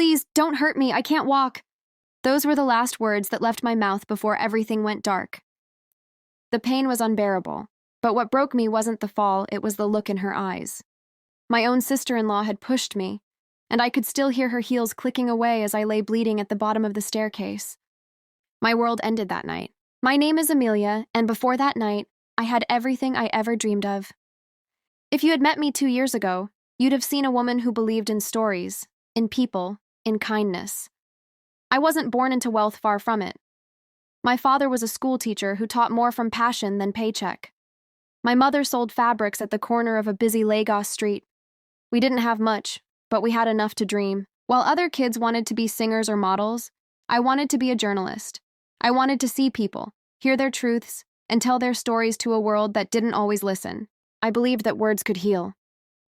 please, don't hurt me, I can't walk." Those were the last words that left my mouth before everything went dark. The pain was unbearable, but what broke me wasn't the fall, it was the look in her eyes. My own sister-in-law had pushed me, and I could still hear her heels clicking away as I lay bleeding at the bottom of the staircase. My world ended that night. My name is Amelia, and before that night, I had everything I ever dreamed of. If you had met me 2 years ago, you'd have seen a woman who believed in stories, in people, in kindness. I wasn't born into wealth, far from it. My father was a school teacher who taught more from passion than paycheck. My mother sold fabrics at the corner of a busy Lagos street. We didn't have much, but we had enough to dream. While other kids wanted to be singers or models, I wanted to be a journalist. I wanted to see people, hear their truths, and tell their stories to a world that didn't always listen. I believed that words could heal.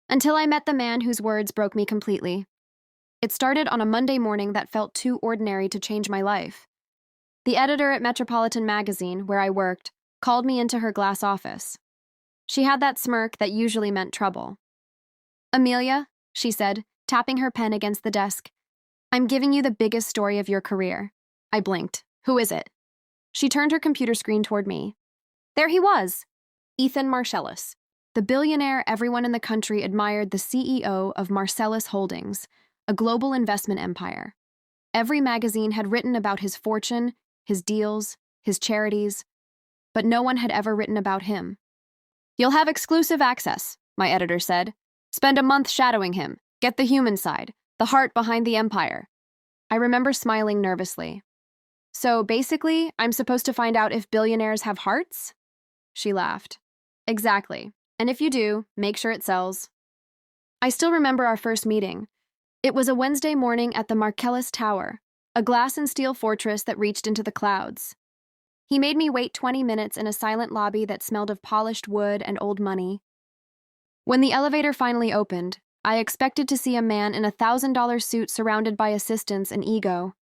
Until I met the man whose words broke me completely. It started on a Monday morning that felt too ordinary to change my life. The editor at Metropolitan Magazine, where I worked, called me into her glass office. She had that smirk that usually meant trouble. "Amelia," she said, tapping her pen against the desk, "I'm giving you the biggest story of your career." I blinked. "Who is it?" She turned her computer screen toward me. There he was, Ethan Marcellus, the billionaire everyone in the country admired, the CEO of Marcellus Holdings, a global investment empire. Every magazine had written about his fortune, his deals, his charities, but no one had ever written about him. "You'll have exclusive access," my editor said. "Spend a month shadowing him. Get the human side, the heart behind the empire." I remember smiling nervously. "So basically, I'm supposed to find out if billionaires have hearts?" She laughed. "Exactly. And if you do, make sure it sells." I still remember our first meeting. It was a Wednesday morning at the Marcellus Tower, a glass and steel fortress that reached into the clouds. He made me wait 20 minutes in a silent lobby that smelled of polished wood and old money. When the elevator finally opened, I expected to see a man in a $1,000 suit surrounded by assistants and ego.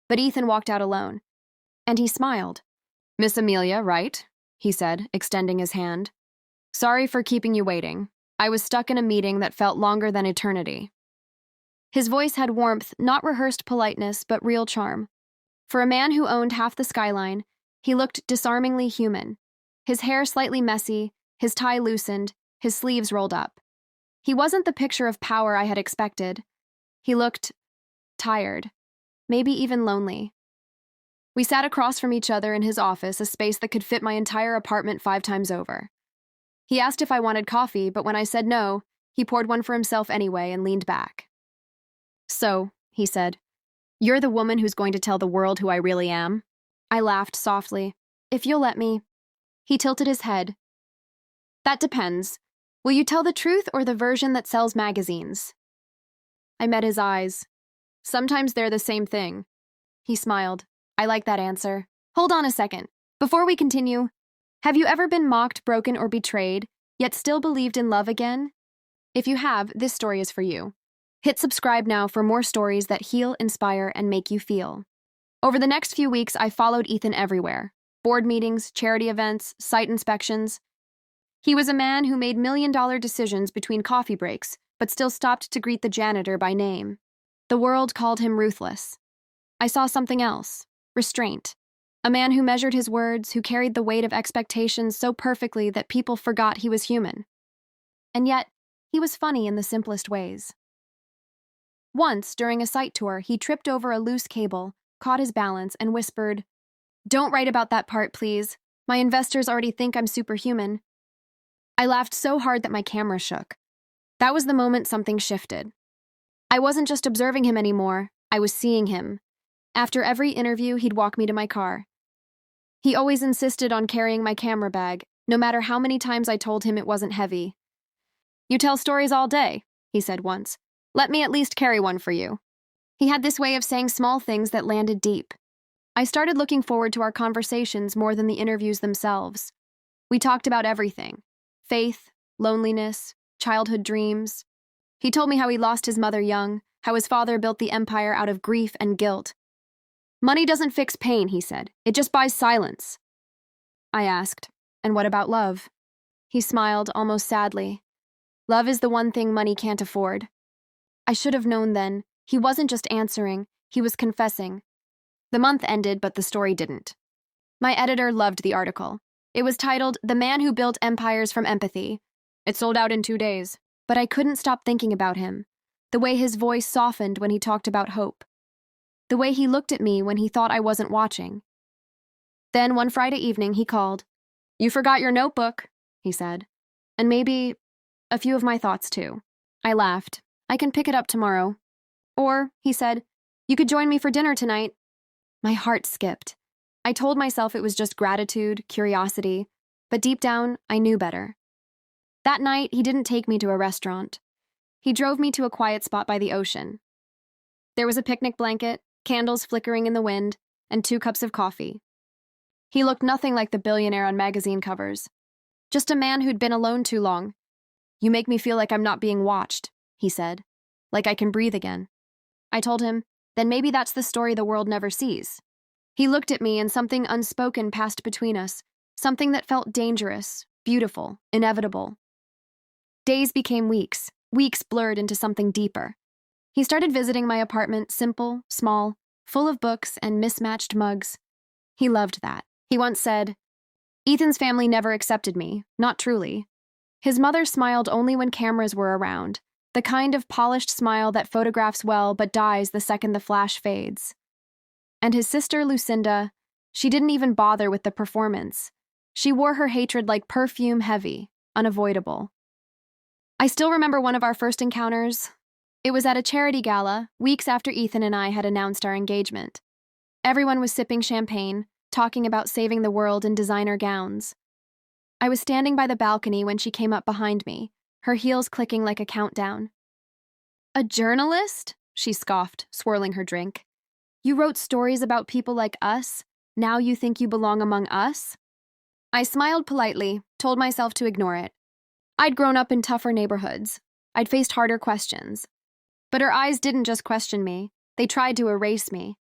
But Ethan walked out alone. And he smiled. "Miss Amelia, right?" he said, extending his hand. "Sorry for keeping you waiting. I was stuck in a meeting that felt longer than eternity." His voice had warmth, not rehearsed politeness, but real charm. For a man who owned half the skyline, he looked disarmingly human. His hair slightly messy, his tie loosened, his sleeves rolled up. He wasn't the picture of power I had expected. He looked tired, maybe even lonely. We sat across from each other in his office, a space that could fit my entire apartment 5 times over. He asked if I wanted coffee, but when I said no, he poured one for himself anyway and leaned back. "So," he said, "you're the woman who's going to tell the world who I really am?" I laughed softly. "If you'll let me." He tilted his head. "That depends. Will you tell the truth or the version that sells magazines?" I met his eyes. "Sometimes they're the same thing." He smiled. "I like that answer. Hold on a second. Before we continue, have you ever been mocked, broken, or betrayed, yet still believed in love again? If you have, this story is for you. Hit subscribe now for more stories that heal, inspire, and make you feel. Over the next few weeks, I followed Ethan everywhere. Board meetings, charity events, site inspections. He was a man who made million-dollar decisions between coffee breaks, but still stopped to greet the janitor by name. The world called him ruthless. I saw something else. Restraint. A man who measured his words, who carried the weight of expectations so perfectly that people forgot he was human. And yet, he was funny in the simplest ways. Once, during a site tour, he tripped over a loose cable, caught his balance, and whispered, "Don't write about that part, please. My investors already think I'm superhuman." I laughed so hard that my camera shook. That was the moment something shifted. I wasn't just observing him anymore, I was seeing him. After every interview, he'd walk me to my car. He always insisted on carrying my camera bag, no matter how many times I told him it wasn't heavy. "You tell stories all day," he said once. "Let me at least carry one for you." He had this way of saying small things that landed deep. I started looking forward to our conversations more than the interviews themselves. We talked about everything: faith, loneliness, childhood dreams. He told me how he lost his mother young, how his father built the empire out of grief and guilt. "Money doesn't fix pain," he said. "It just buys silence." I asked, "And what about love?" He smiled, almost sadly. "Love is the one thing money can't afford." I should have known then. He wasn't just answering, he was confessing. The month ended, but the story didn't. My editor loved the article. It was titled, "The Man Who Built Empires from Empathy." It sold out in 2 days, but I couldn't stop thinking about him. The way his voice softened when he talked about hope. The way he looked at me when he thought I wasn't watching. Then one Friday evening, he called. "You forgot your notebook," he said. "And maybe a few of my thoughts, too." I laughed. "I can pick it up tomorrow." Or, he said, "You could join me for dinner tonight." My heart skipped. I told myself it was just gratitude, curiosity, but deep down, I knew better. That night, he didn't take me to a restaurant. He drove me to a quiet spot by the ocean. There was a picnic blanket, candles flickering in the wind, and 2 cups of coffee. He looked nothing like the billionaire on magazine covers. Just a man who'd been alone too long. "You make me feel like I'm not being watched," he said. "Like I can breathe again." I told him, "Then maybe that's the story the world never sees." He looked at me and something unspoken passed between us, something that felt dangerous, beautiful, inevitable. Days became weeks, weeks blurred into something deeper. He started visiting my apartment, simple, small, full of books and mismatched mugs. He loved that. He once said, "Ethan's family never accepted me, not truly." His mother smiled only when cameras were around, the kind of polished smile that photographs well but dies the second the flash fades. And his sister, Lucinda, she didn't even bother with the performance. She wore her hatred like perfume heavy, unavoidable. I still remember one of our first encounters. It was at a charity gala, weeks after Ethan and I had announced our engagement. Everyone was sipping champagne, talking about saving the world in designer gowns. I was standing by the balcony when she came up behind me, her heels clicking like a countdown. "A journalist?" she scoffed, swirling her drink. "You wrote stories about people like us? Now you think you belong among us?" I smiled politely, told myself to ignore it. I'd grown up in tougher neighborhoods. I'd faced harder questions. But her eyes didn't just question me. They tried to erase me.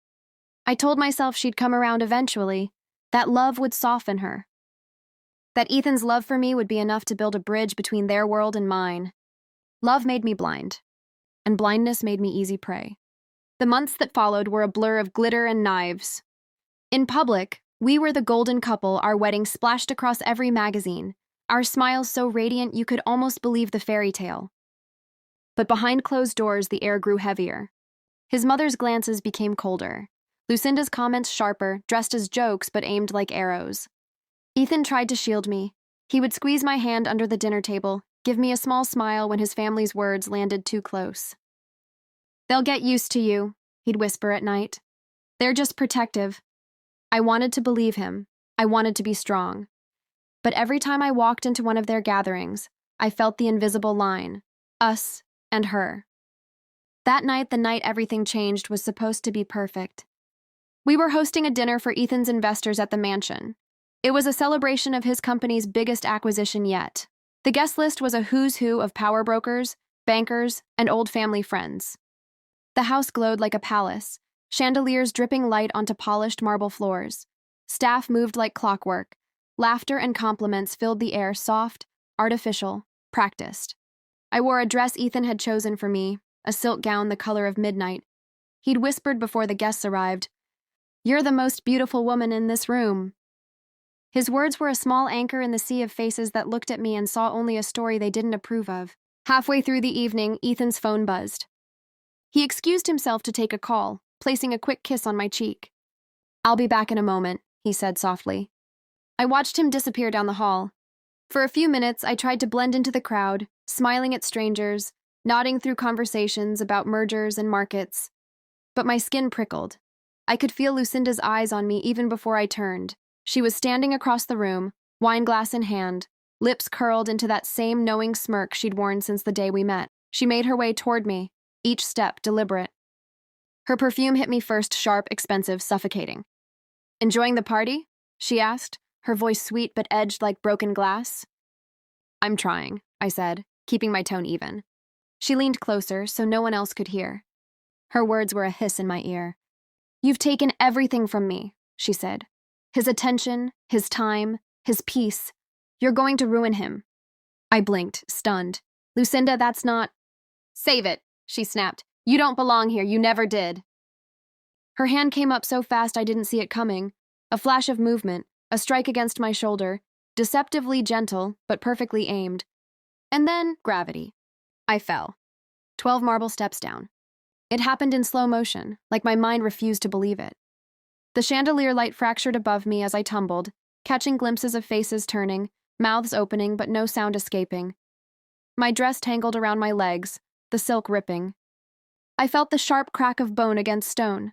I told myself she'd come around eventually, that love would soften her. That Ethan's love for me would be enough to build a bridge between their world and mine. Love made me blind, and blindness made me easy prey. The months that followed were a blur of glitter and knives. In public, we were the golden couple, our wedding splashed across every magazine, our smiles so radiant you could almost believe the fairy tale. But behind closed doors, the air grew heavier. His mother's glances became colder. Lucinda's comments sharper, dressed as jokes but aimed like arrows. Ethan tried to shield me. He would squeeze my hand under the dinner table, give me a small smile when his family's words landed too close. "They'll get used to you," he'd whisper at night. "They're just protective." I wanted to believe him. I wanted to be strong. But every time I walked into one of their gatherings, I felt the invisible line, us and her. That night, the night everything changed, was supposed to be perfect. We were hosting a dinner for Ethan's investors at the mansion. It was a celebration of his company's biggest acquisition yet. The guest list was a who's who of power brokers, bankers, and old family friends. The house glowed like a palace, chandeliers dripping light onto polished marble floors. Staff moved like clockwork. Laughter and compliments filled the air, soft, artificial, practiced. I wore a dress Ethan had chosen for me, a silk gown the color of midnight. He'd whispered before the guests arrived, "You're the most beautiful woman in this room." His words were a small anchor in the sea of faces that looked at me and saw only a story they didn't approve of. Halfway through the evening, Ethan's phone buzzed. He excused himself to take a call, placing a quick kiss on my cheek. "I'll be back in a moment," he said softly. I watched him disappear down the hall. For a few minutes, I tried to blend into the crowd, smiling at strangers, nodding through conversations about mergers and markets. But my skin prickled. I could feel Lucinda's eyes on me even before I turned. She was standing across the room, wineglass in hand, lips curled into that same knowing smirk she'd worn since the day we met. She made her way toward me, each step deliberate. Her perfume hit me first, sharp, expensive, suffocating. "Enjoying the party?" she asked, her voice sweet but edged like broken glass. "I'm trying," I said, keeping my tone even. She leaned closer so no one else could hear. Her words were a hiss in my ear. "You've taken everything from me," she said. "His attention, his time, his peace. You're going to ruin him." I blinked, stunned. "Lucinda, that's not—" "Save it," she snapped. You don't belong here, you never did. Her hand came up so fast I didn't see it coming. A flash of movement, a strike against my shoulder, deceptively gentle, but perfectly aimed. And then, gravity. I fell. 12 marble steps down. It happened in slow motion, like my mind refused to believe it. The chandelier light fractured above me as I tumbled, catching glimpses of faces turning, mouths opening but no sound escaping. My dress tangled around my legs, the silk ripping. I felt the sharp crack of bone against stone.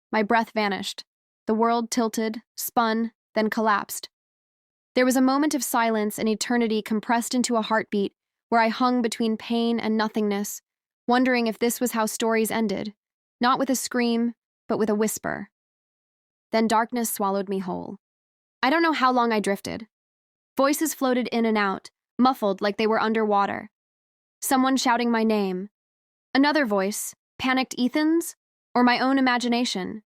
My breath vanished. The world tilted, spun, then collapsed. There was a moment of silence and eternity compressed into a heartbeat where I hung between pain and nothingness, wondering if this was how stories ended, not with a scream, but with a whisper. Then darkness swallowed me whole. I don't know how long I drifted. Voices floated in and out, muffled like they were underwater. Someone shouting my name. Another voice, panicked Ethan's, or my own imagination.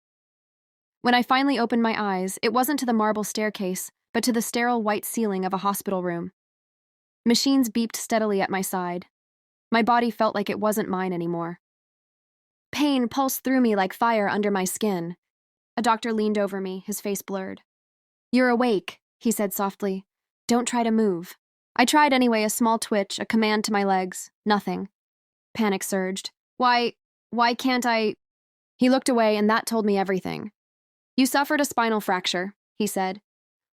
When I finally opened my eyes, it wasn't to the marble staircase, but to the sterile white ceiling of a hospital room. Machines beeped steadily at my side. My body felt like it wasn't mine anymore. Pain pulsed through me like fire under my skin. A doctor leaned over me, his face blurred. "You're awake," he said softly. "Don't try to move." I tried anyway, a small twitch, a command to my legs. Nothing. Panic surged. Why can't I? He looked away, and that told me everything. "You suffered a spinal fracture," he said.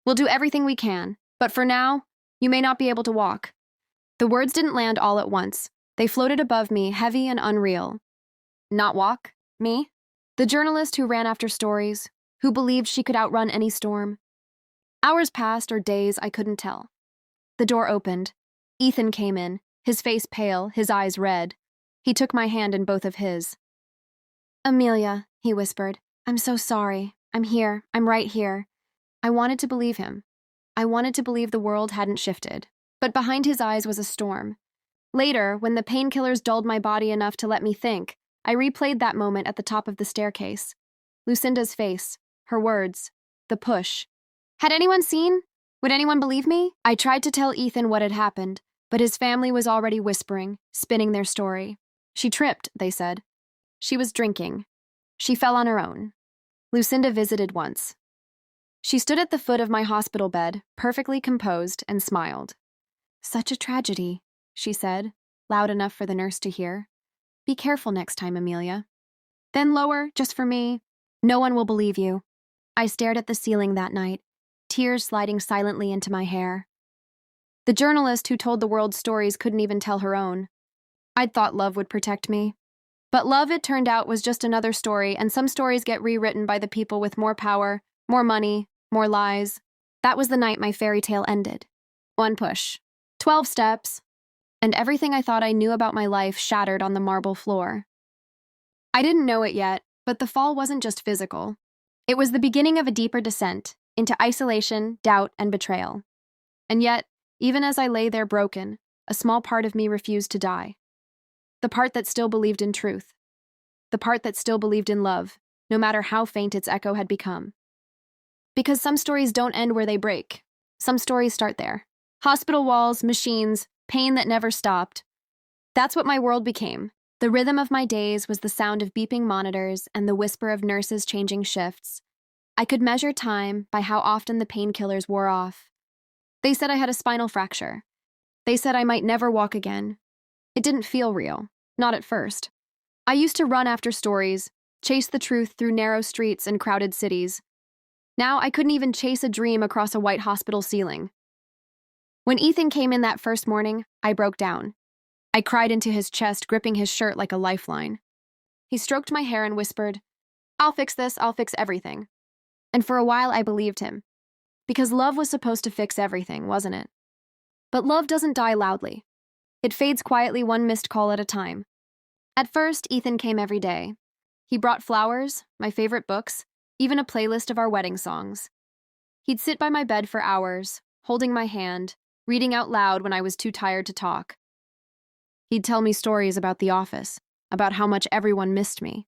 "We'll do everything we can, but for now, you may not be able to walk." The words didn't land all at once. They floated above me, heavy and unreal. Not walk? Me? The journalist who ran after stories, who believed she could outrun any storm. Hours passed, or days, I couldn't tell. The door opened. Ethan came in, his face pale, his eyes red. He took my hand in both of his. "Amelia," he whispered, "I'm so sorry. I'm here. I'm right here." I wanted to believe him. I wanted to believe the world hadn't shifted. But behind his eyes was a storm. Later, when the painkillers dulled my body enough to let me think, I replayed that moment at the top of the staircase. Lucinda's face, her words, the push. Had anyone seen? Would anyone believe me? I tried to tell Ethan what had happened, but his family was already whispering, spinning their story. She tripped, they said. She was drinking. She fell on her own. Lucinda visited once. She stood at the foot of my hospital bed, perfectly composed, and smiled. "Such a tragedy," she said, loud enough for the nurse to hear. "Be careful next time, Amelia." Then lower, just for me. "No one will believe you." I stared at the ceiling that night, tears sliding silently into my hair. The journalist who told the world stories couldn't even tell her own. I'd thought love would protect me. But love, it turned out, was just another story, and some stories get rewritten by the people with more power, more money, more lies. That was the night my fairy tale ended. One push. 12 steps. And everything I thought I knew about my life shattered on the marble floor. I didn't know it yet, but the fall wasn't just physical. It was the beginning of a deeper descent into isolation, doubt, and betrayal. And yet, even as I lay there broken, a small part of me refused to die. The part that still believed in truth. The part that still believed in love, no matter how faint its echo had become. Because some stories don't end where they break. Some stories start there. Hospital walls, machines, pain that never stopped. That's what my world became. The rhythm of my days was the sound of beeping monitors and the whisper of nurses changing shifts. I could measure time by how often the painkillers wore off. They said I had a spinal fracture. They said I might never walk again. It didn't feel real, not at first. I used to run after stories, chase the truth through narrow streets and crowded cities. Now I couldn't even chase a dream across a white hospital ceiling. When Ethan came in that first morning, I broke down. I cried into his chest, gripping his shirt like a lifeline. He stroked my hair and whispered, "I'll fix this, I'll fix everything." And for a while I believed him. Because love was supposed to fix everything, wasn't it? But love doesn't die loudly. It fades quietly, one missed call at a time. At first, Ethan came every day. He brought flowers, my favorite books, even a playlist of our wedding songs. He'd sit by my bed for hours, holding my hand, reading out loud when I was too tired to talk. He'd tell me stories about the office, about how much everyone missed me.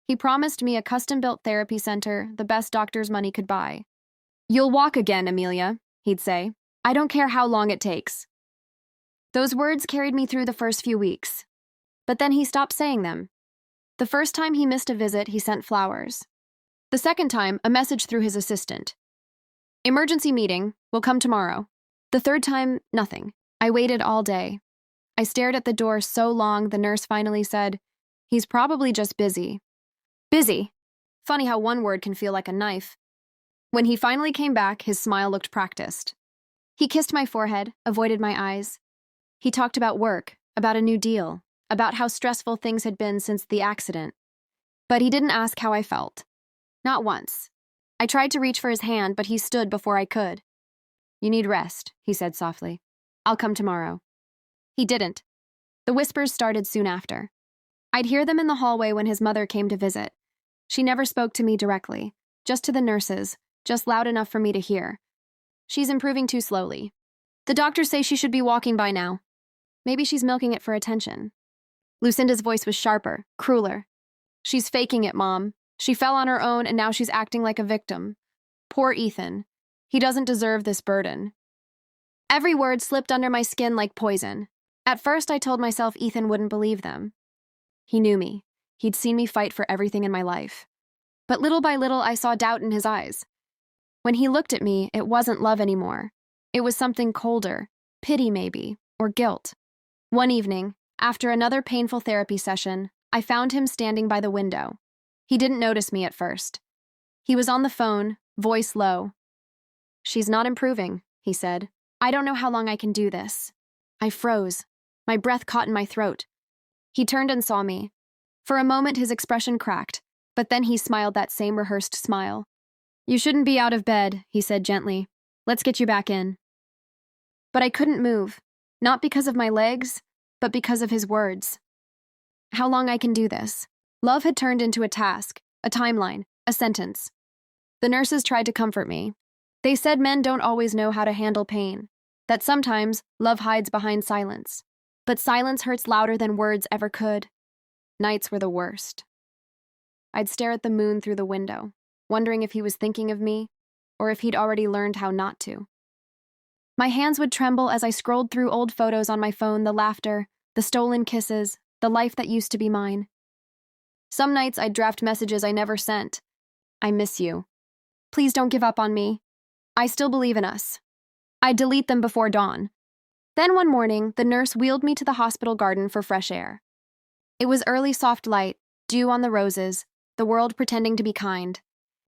He promised me a custom-built therapy center, the best doctor's money could buy. "You'll walk again, Amelia," he'd say. "I don't care how long it takes." Those words carried me through the first few weeks. but then he stopped saying them. The first time he missed a visit, he sent flowers. The second time, a message through his assistant. Emergency meeting, will come tomorrow. The third time, nothing. I waited all day. I stared at the door so long the nurse finally said, "He's probably just busy." Busy. Funny how one word can feel like a knife. When he finally came back, his smile looked practiced. He kissed my forehead, avoided my eyes. He talked about work, about a new deal, about how stressful things had been since the accident. But he didn't ask how I felt. Not once. I tried to reach for his hand, but he stood before I could. "You need rest," he said softly. "I'll come tomorrow." He didn't. The whispers started soon after. I'd hear them in the hallway when his mother came to visit. She never spoke to me directly, just to the nurses, just loud enough for me to hear. "She's improving too slowly. The doctors say she should be walking by now. Maybe she's milking it for attention." Lucinda's voice was sharper, crueler. "She's faking it, Mom. She fell on her own and now she's acting like a victim. Poor Ethan. He doesn't deserve this burden." Every word slipped under my skin like poison. At first I told myself Ethan wouldn't believe them. He knew me. He'd seen me fight for everything in my life. But little by little I saw doubt in his eyes. When he looked at me, it wasn't love anymore. It was something colder, pity maybe, or guilt. One evening, after another painful therapy session, I found him standing by the window. He didn't notice me at first. He was on the phone, voice low. "She's not improving," he said. "I don't know how long I can do this." I froze. My breath caught in my throat. He turned and saw me. For a moment his expression cracked, but then he smiled that same rehearsed smile. "You shouldn't be out of bed," he said gently. "Let's get you back in." But I couldn't move, not because of my legs, but because of his words. How long I can do this. Love had turned into a task, a timeline, a sentence. The nurses tried to comfort me. They said men don't always know how to handle pain, that sometimes love hides behind silence. But silence hurts louder than words ever could. Nights were the worst. I'd stare at the moon through the window, wondering if he was thinking of me, or if he'd already learned how not to. My hands would tremble as I scrolled through old photos on my phone, the laughter, the stolen kisses, the life that used to be mine. Some nights I'd draft messages I never sent. "I miss you. Please don't give up on me. I still believe in us." I'd delete them before dawn. Then one morning, the nurse wheeled me to the hospital garden for fresh air. It was early soft light, dew on the roses, the world pretending to be kind.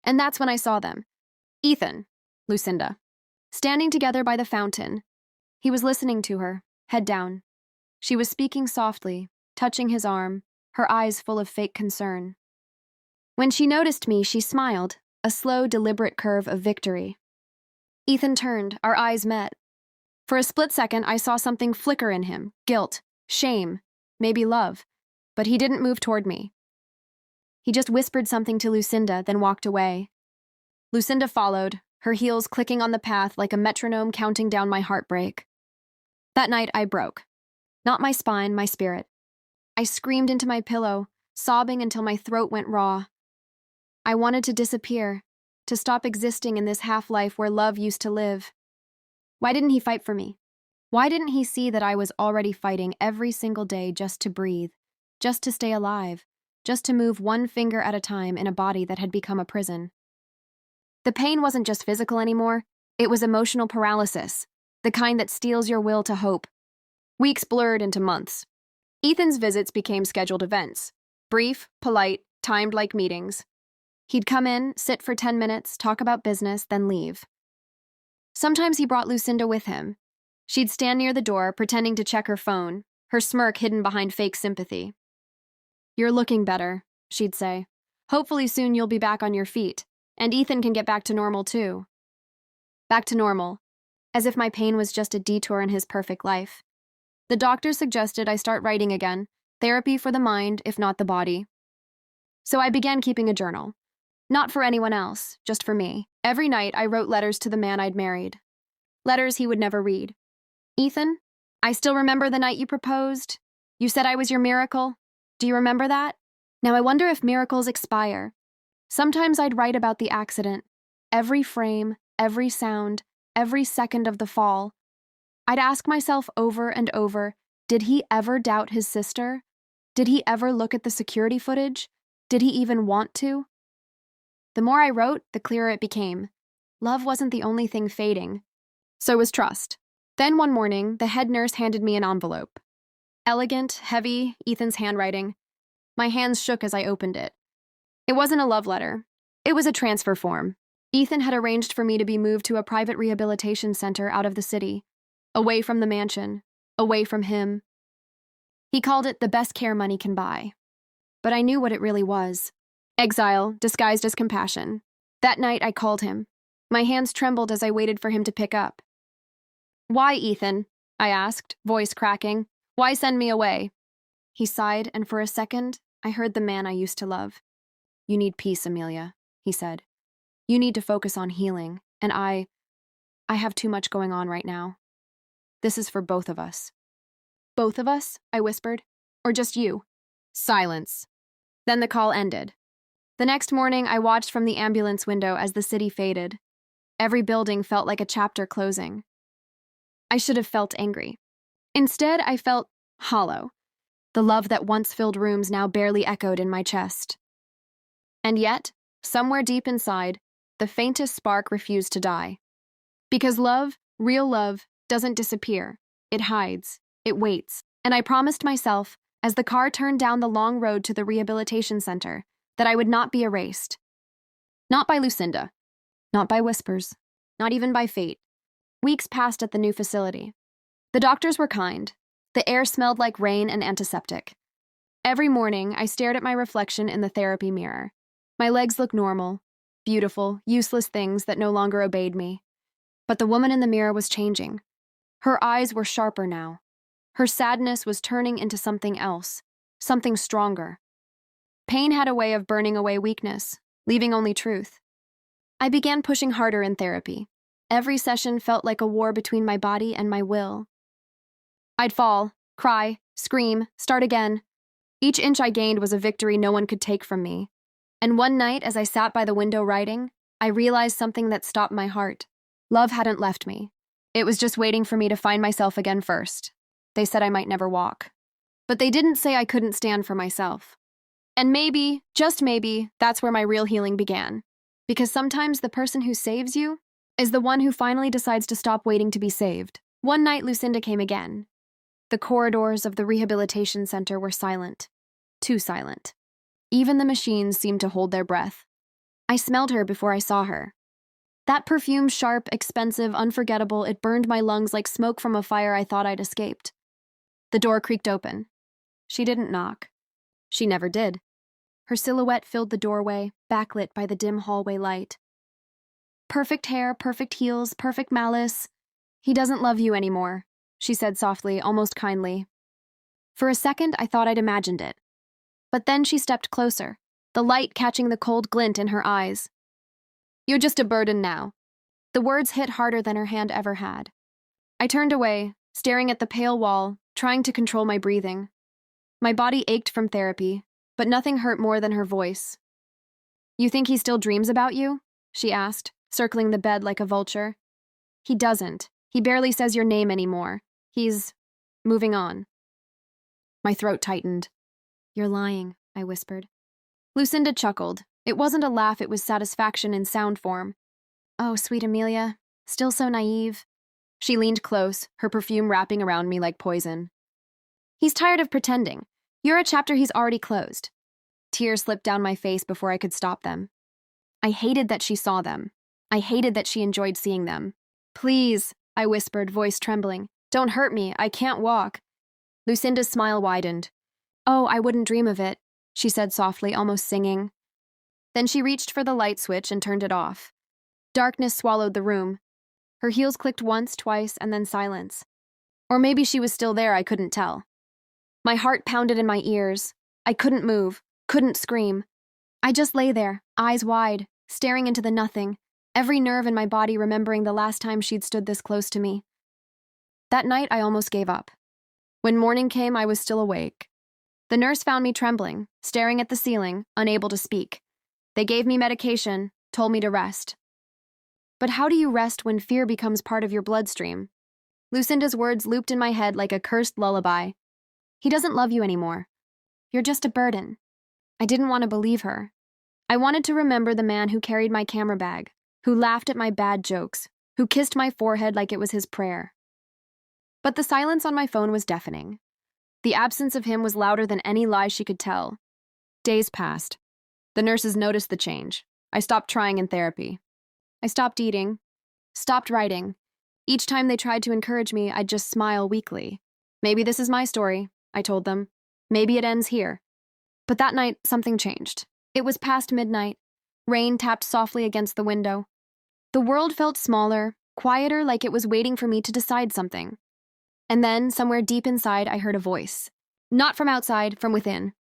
And that's when I saw them. Ethan, Lucinda, standing together by the fountain. He was listening to her, head down. She was speaking softly, touching his arm, her eyes full of fake concern. When she noticed me, she smiled, a slow, deliberate curve of victory. Ethan turned, our eyes met. For a split second, I saw something flicker in him, guilt, shame, maybe love, but he didn't move toward me. He just whispered something to Lucinda, then walked away. Lucinda followed, her heels clicking on the path like a metronome counting down my heartbreak. That night, I broke. Not my spine, my spirit. I screamed into my pillow, sobbing until my throat went raw. I wanted to disappear, to stop existing in this half-life where love used to live. Why didn't he fight for me? Why didn't he see that I was already fighting every single day just to breathe, just to stay alive, just to move one finger at a time in a body that had become a prison? The pain wasn't just physical anymore, it was emotional paralysis, the kind that steals your will to hope. Weeks blurred into months. Ethan's visits became scheduled events. Brief, polite, timed like meetings. He'd come in, sit for 10 minutes, talk about business, then leave. Sometimes he brought Lucinda with him. She'd stand near the door, pretending to check her phone, her smirk hidden behind fake sympathy. "You're looking better," she'd say. "Hopefully soon you'll be back on your feet, and Ethan can get back to normal too." Back to normal, as if my pain was just a detour in his perfect life. The doctor suggested I start writing again, therapy for the mind, if not the body. So I began keeping a journal. Not for anyone else, just for me. Every night I wrote letters to the man I'd married. Letters he would never read. "Ethan, I still remember the night you proposed. You said I was your miracle. Do you remember that? Now I wonder if miracles expire." Sometimes I'd write about the accident. Every frame, every sound, every second of the fall. I'd ask myself over and over, did he ever doubt his sister? Did he ever look at the security footage? Did he even want to? The more I wrote, the clearer it became. Love wasn't the only thing fading. So was trust. Then one morning, the head nurse handed me an envelope. Elegant, heavy, Ethan's handwriting. My hands shook as I opened it. It wasn't a love letter. It was a transfer form. Ethan had arranged for me to be moved to a private rehabilitation center out of the city, away from the mansion, away from him. He called it the best care money can buy. But I knew what it really was. Exile, disguised as compassion. That night, I called him. My hands trembled as I waited for him to pick up. "Why, Ethan?" I asked, voice cracking. "Why send me away?" He sighed, and for a second, I heard the man I used to love. "You need peace, Amelia," he said. "You need to focus on healing, and I have too much going on right now. This is for both of us." "Both of us?" I whispered. "Or just you?" Silence. Then the call ended. The next morning, I watched from the ambulance window as the city faded. Every building felt like a chapter closing. I should have felt angry. Instead, I felt hollow. The love that once filled rooms now barely echoed in my chest. And yet, somewhere deep inside, the faintest spark refused to die. Because love, real love, doesn't disappear. It hides. It waits. And I promised myself, as the car turned down the long road to the rehabilitation center, that I would not be erased. Not by Lucinda. Not by whispers. Not even by fate. Weeks passed at the new facility. The doctors were kind. The air smelled like rain and antiseptic. Every morning, I stared at my reflection in the therapy mirror. My legs looked normal, beautiful, useless things that no longer obeyed me. But the woman in the mirror was changing. Her eyes were sharper now. Her sadness was turning into something else, something stronger. Pain had a way of burning away weakness, leaving only truth. I began pushing harder in therapy. Every session felt like a war between my body and my will. I'd fall, cry, scream, start again. Each inch I gained was a victory no one could take from me. And one night, as I sat by the window writing, I realized something that stopped my heart. Love hadn't left me. It was just waiting for me to find myself again first. They said I might never walk. But they didn't say I couldn't stand for myself. And maybe, just maybe, that's where my real healing began. Because sometimes the person who saves you is the one who finally decides to stop waiting to be saved. One night, Lucinda came again. The corridors of the rehabilitation center were silent. Too silent. Even the machines seemed to hold their breath. I smelled her before I saw her. That perfume, sharp, expensive, unforgettable, it burned my lungs like smoke from a fire I thought I'd escaped. The door creaked open. She didn't knock. She never did. Her silhouette filled the doorway, backlit by the dim hallway light. "Perfect hair, perfect heels, perfect malice. He doesn't love you anymore," she said softly, almost kindly. For a second, I thought I'd imagined it. But then she stepped closer, the light catching the cold glint in her eyes. "You're just a burden now." The words hit harder than her hand ever had. I turned away, staring at the pale wall, trying to control my breathing. My body ached from therapy, but nothing hurt more than her voice. "You think he still dreams about you?" she asked, circling the bed like a vulture. "He doesn't. He barely says your name anymore. He's moving on." My throat tightened. "You're lying," I whispered. Lucinda chuckled. It wasn't a laugh, it was satisfaction in sound form. "Oh, sweet Amelia, still so naive." She leaned close, her perfume wrapping around me like poison. "He's tired of pretending. You're a chapter he's already closed." Tears slipped down my face before I could stop them. I hated that she saw them. I hated that she enjoyed seeing them. "Please," I whispered, voice trembling. "Don't hurt me. I can't walk." Lucinda's smile widened. "Oh, I wouldn't dream of it," she said softly, almost singing. Then she reached for the light switch and turned it off. Darkness swallowed the room. Her heels clicked once, twice, and then silence. Or maybe she was still there, I couldn't tell. My heart pounded in my ears. I couldn't move, couldn't scream. I just lay there, eyes wide, staring into the nothing, every nerve in my body remembering the last time she'd stood this close to me. That night, I almost gave up. When morning came, I was still awake. The nurse found me trembling, staring at the ceiling, unable to speak. They gave me medication, told me to rest. But how do you rest when fear becomes part of your bloodstream? Lucinda's words looped in my head like a cursed lullaby. "He doesn't love you anymore." You're just a burden." I didn't want to believe her. I wanted to remember the man who carried my camera bag, who laughed at my bad jokes, who kissed my forehead like it was his prayer. But the silence on my phone was deafening. The absence of him was louder than any lie she could tell. Days passed. The nurses noticed the change. I stopped trying in therapy. I stopped eating, stopped writing. Each time they tried to encourage me, I'd just smile weakly. "Maybe this is my story," I told them. "Maybe it ends here." But that night, something changed. It was past midnight. Rain tapped softly against the window. The world felt smaller, quieter, like it was waiting for me to decide something. And then, somewhere deep inside, I heard a voice. Not from outside, from within.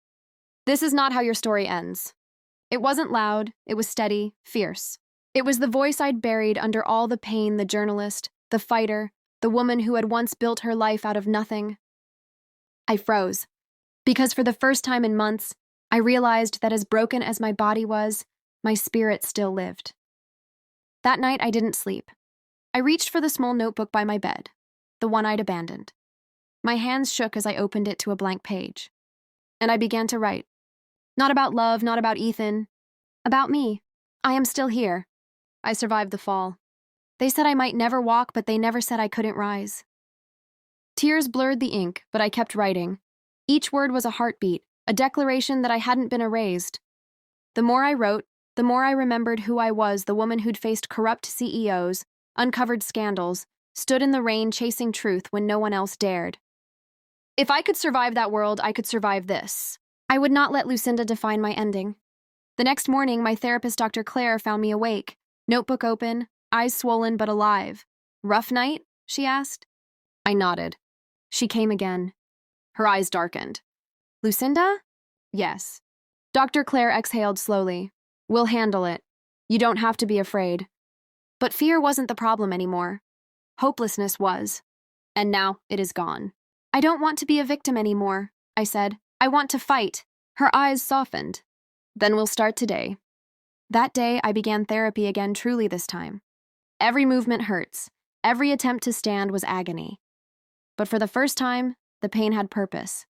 "This is not how your story ends." It wasn't loud, it was steady, fierce. It was the voice I'd buried under all the pain, the journalist, the fighter, the woman who had once built her life out of nothing. I froze, because for the first time in months, I realized that as broken as my body was, my spirit still lived. That night, I didn't sleep. I reached for the small notebook by my bed, the one I'd abandoned. My hands shook as I opened it to a blank page. And I began to write. Not about love, not about Ethan. About me. I am still here. I survived the fall. They said I might never walk, but they never said I couldn't rise. Tears blurred the ink, but I kept writing. Each word was a heartbeat, a declaration that I hadn't been erased. The more I wrote, the more I remembered who I was, the woman who'd faced corrupt CEOs, uncovered scandals, stood in the rain chasing truth when no one else dared. If I could survive that world, I could survive this. I would not let Lucinda define my ending. The next morning, my therapist, Dr. Claire, found me awake, notebook open, eyes swollen but alive. "Rough night?" she asked. I nodded. She came again. Her eyes darkened. "Lucinda?" "Yes." Dr. Claire exhaled slowly. "We'll handle it. You don't have to be afraid." But fear wasn't the problem anymore. Hopelessness was. And now it is gone. "I don't want to be a victim anymore," I said. "I want to fight." Her eyes softened. "Then we'll start today." That day, I began therapy again, truly this time. Every movement hurts. Every attempt to stand was agony. But for the first time, the pain had purpose.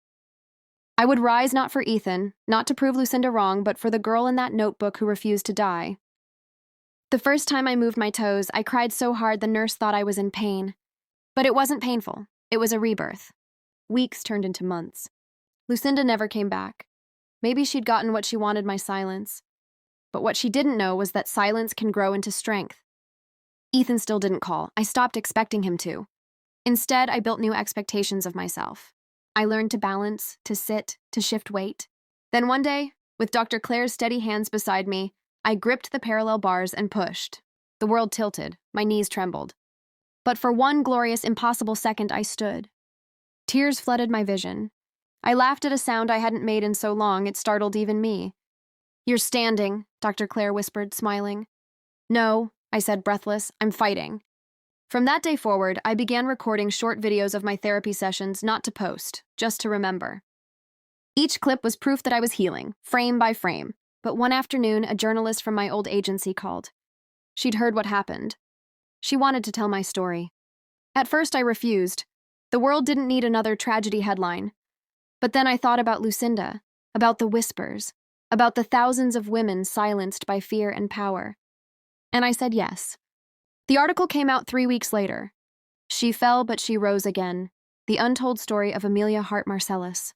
I would rise not for Ethan, not to prove Lucinda wrong, but for the girl in that notebook who refused to die. The first time I moved my toes, I cried so hard the nurse thought I was in pain. But it wasn't painful. It was a rebirth. Weeks turned into months. Lucinda never came back. Maybe she'd gotten what she wanted, my silence. But what she didn't know was that silence can grow into strength. Ethan still didn't call. I stopped expecting him to. Instead, I built new expectations of myself. I learned to balance, to sit, to shift weight. Then one day, with Dr. Claire's steady hands beside me, I gripped the parallel bars and pushed. The world tilted. My knees trembled. But for one glorious, impossible second, I stood. Tears flooded my vision. I laughed at a sound I hadn't made in so long, it startled even me. "You're standing," Dr. Claire whispered, smiling. "No," I said, breathless. "I'm fighting." From that day forward, I began recording short videos of my therapy sessions, not to post, just to remember. Each clip was proof that I was healing, frame by frame. But one afternoon, a journalist from my old agency called. She'd heard what happened. She wanted to tell my story. At first, I refused. The world didn't need another tragedy headline. But then I thought about Lucinda, about the whispers, about the thousands of women silenced by fear and power. And I said yes. The article came out 3 weeks later. She fell, but she rose again. The untold story of Amelia Hart Marcellus.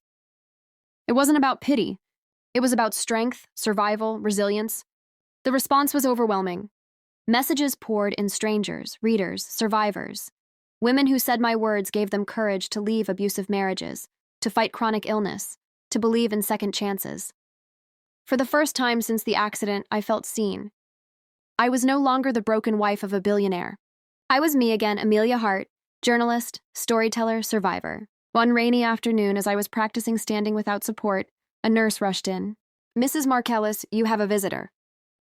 It wasn't about pity. It was about strength, survival, resilience. The response was overwhelming. Messages poured in: strangers, readers, survivors. Women who said my words gave them courage to leave abusive marriages, to fight chronic illness, to believe in second chances. For the first time since the accident, I felt seen. I was no longer the broken wife of a billionaire. I was me again, Amelia Hart, journalist, storyteller, survivor. One rainy afternoon, as I was practicing standing without support, a nurse rushed in. "Mrs. Marcellus, you have a visitor."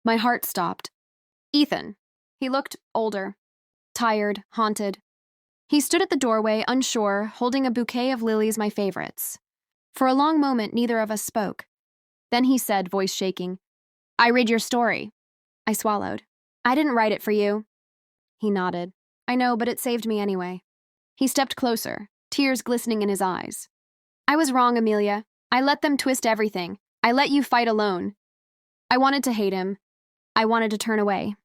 My heart stopped. Ethan. He looked older, tired, haunted. He stood at the doorway, unsure, holding a bouquet of lilies, my favorites. For a long moment, neither of us spoke. Then he said, voice shaking, "I read your story." I swallowed. "I didn't write it for you." He nodded. "I know, but it saved me anyway." He stepped closer, tears glistening in his eyes. "I was wrong, Amelia. I let them twist everything. I let you fight alone. I wanted to hate him. I wanted to turn away.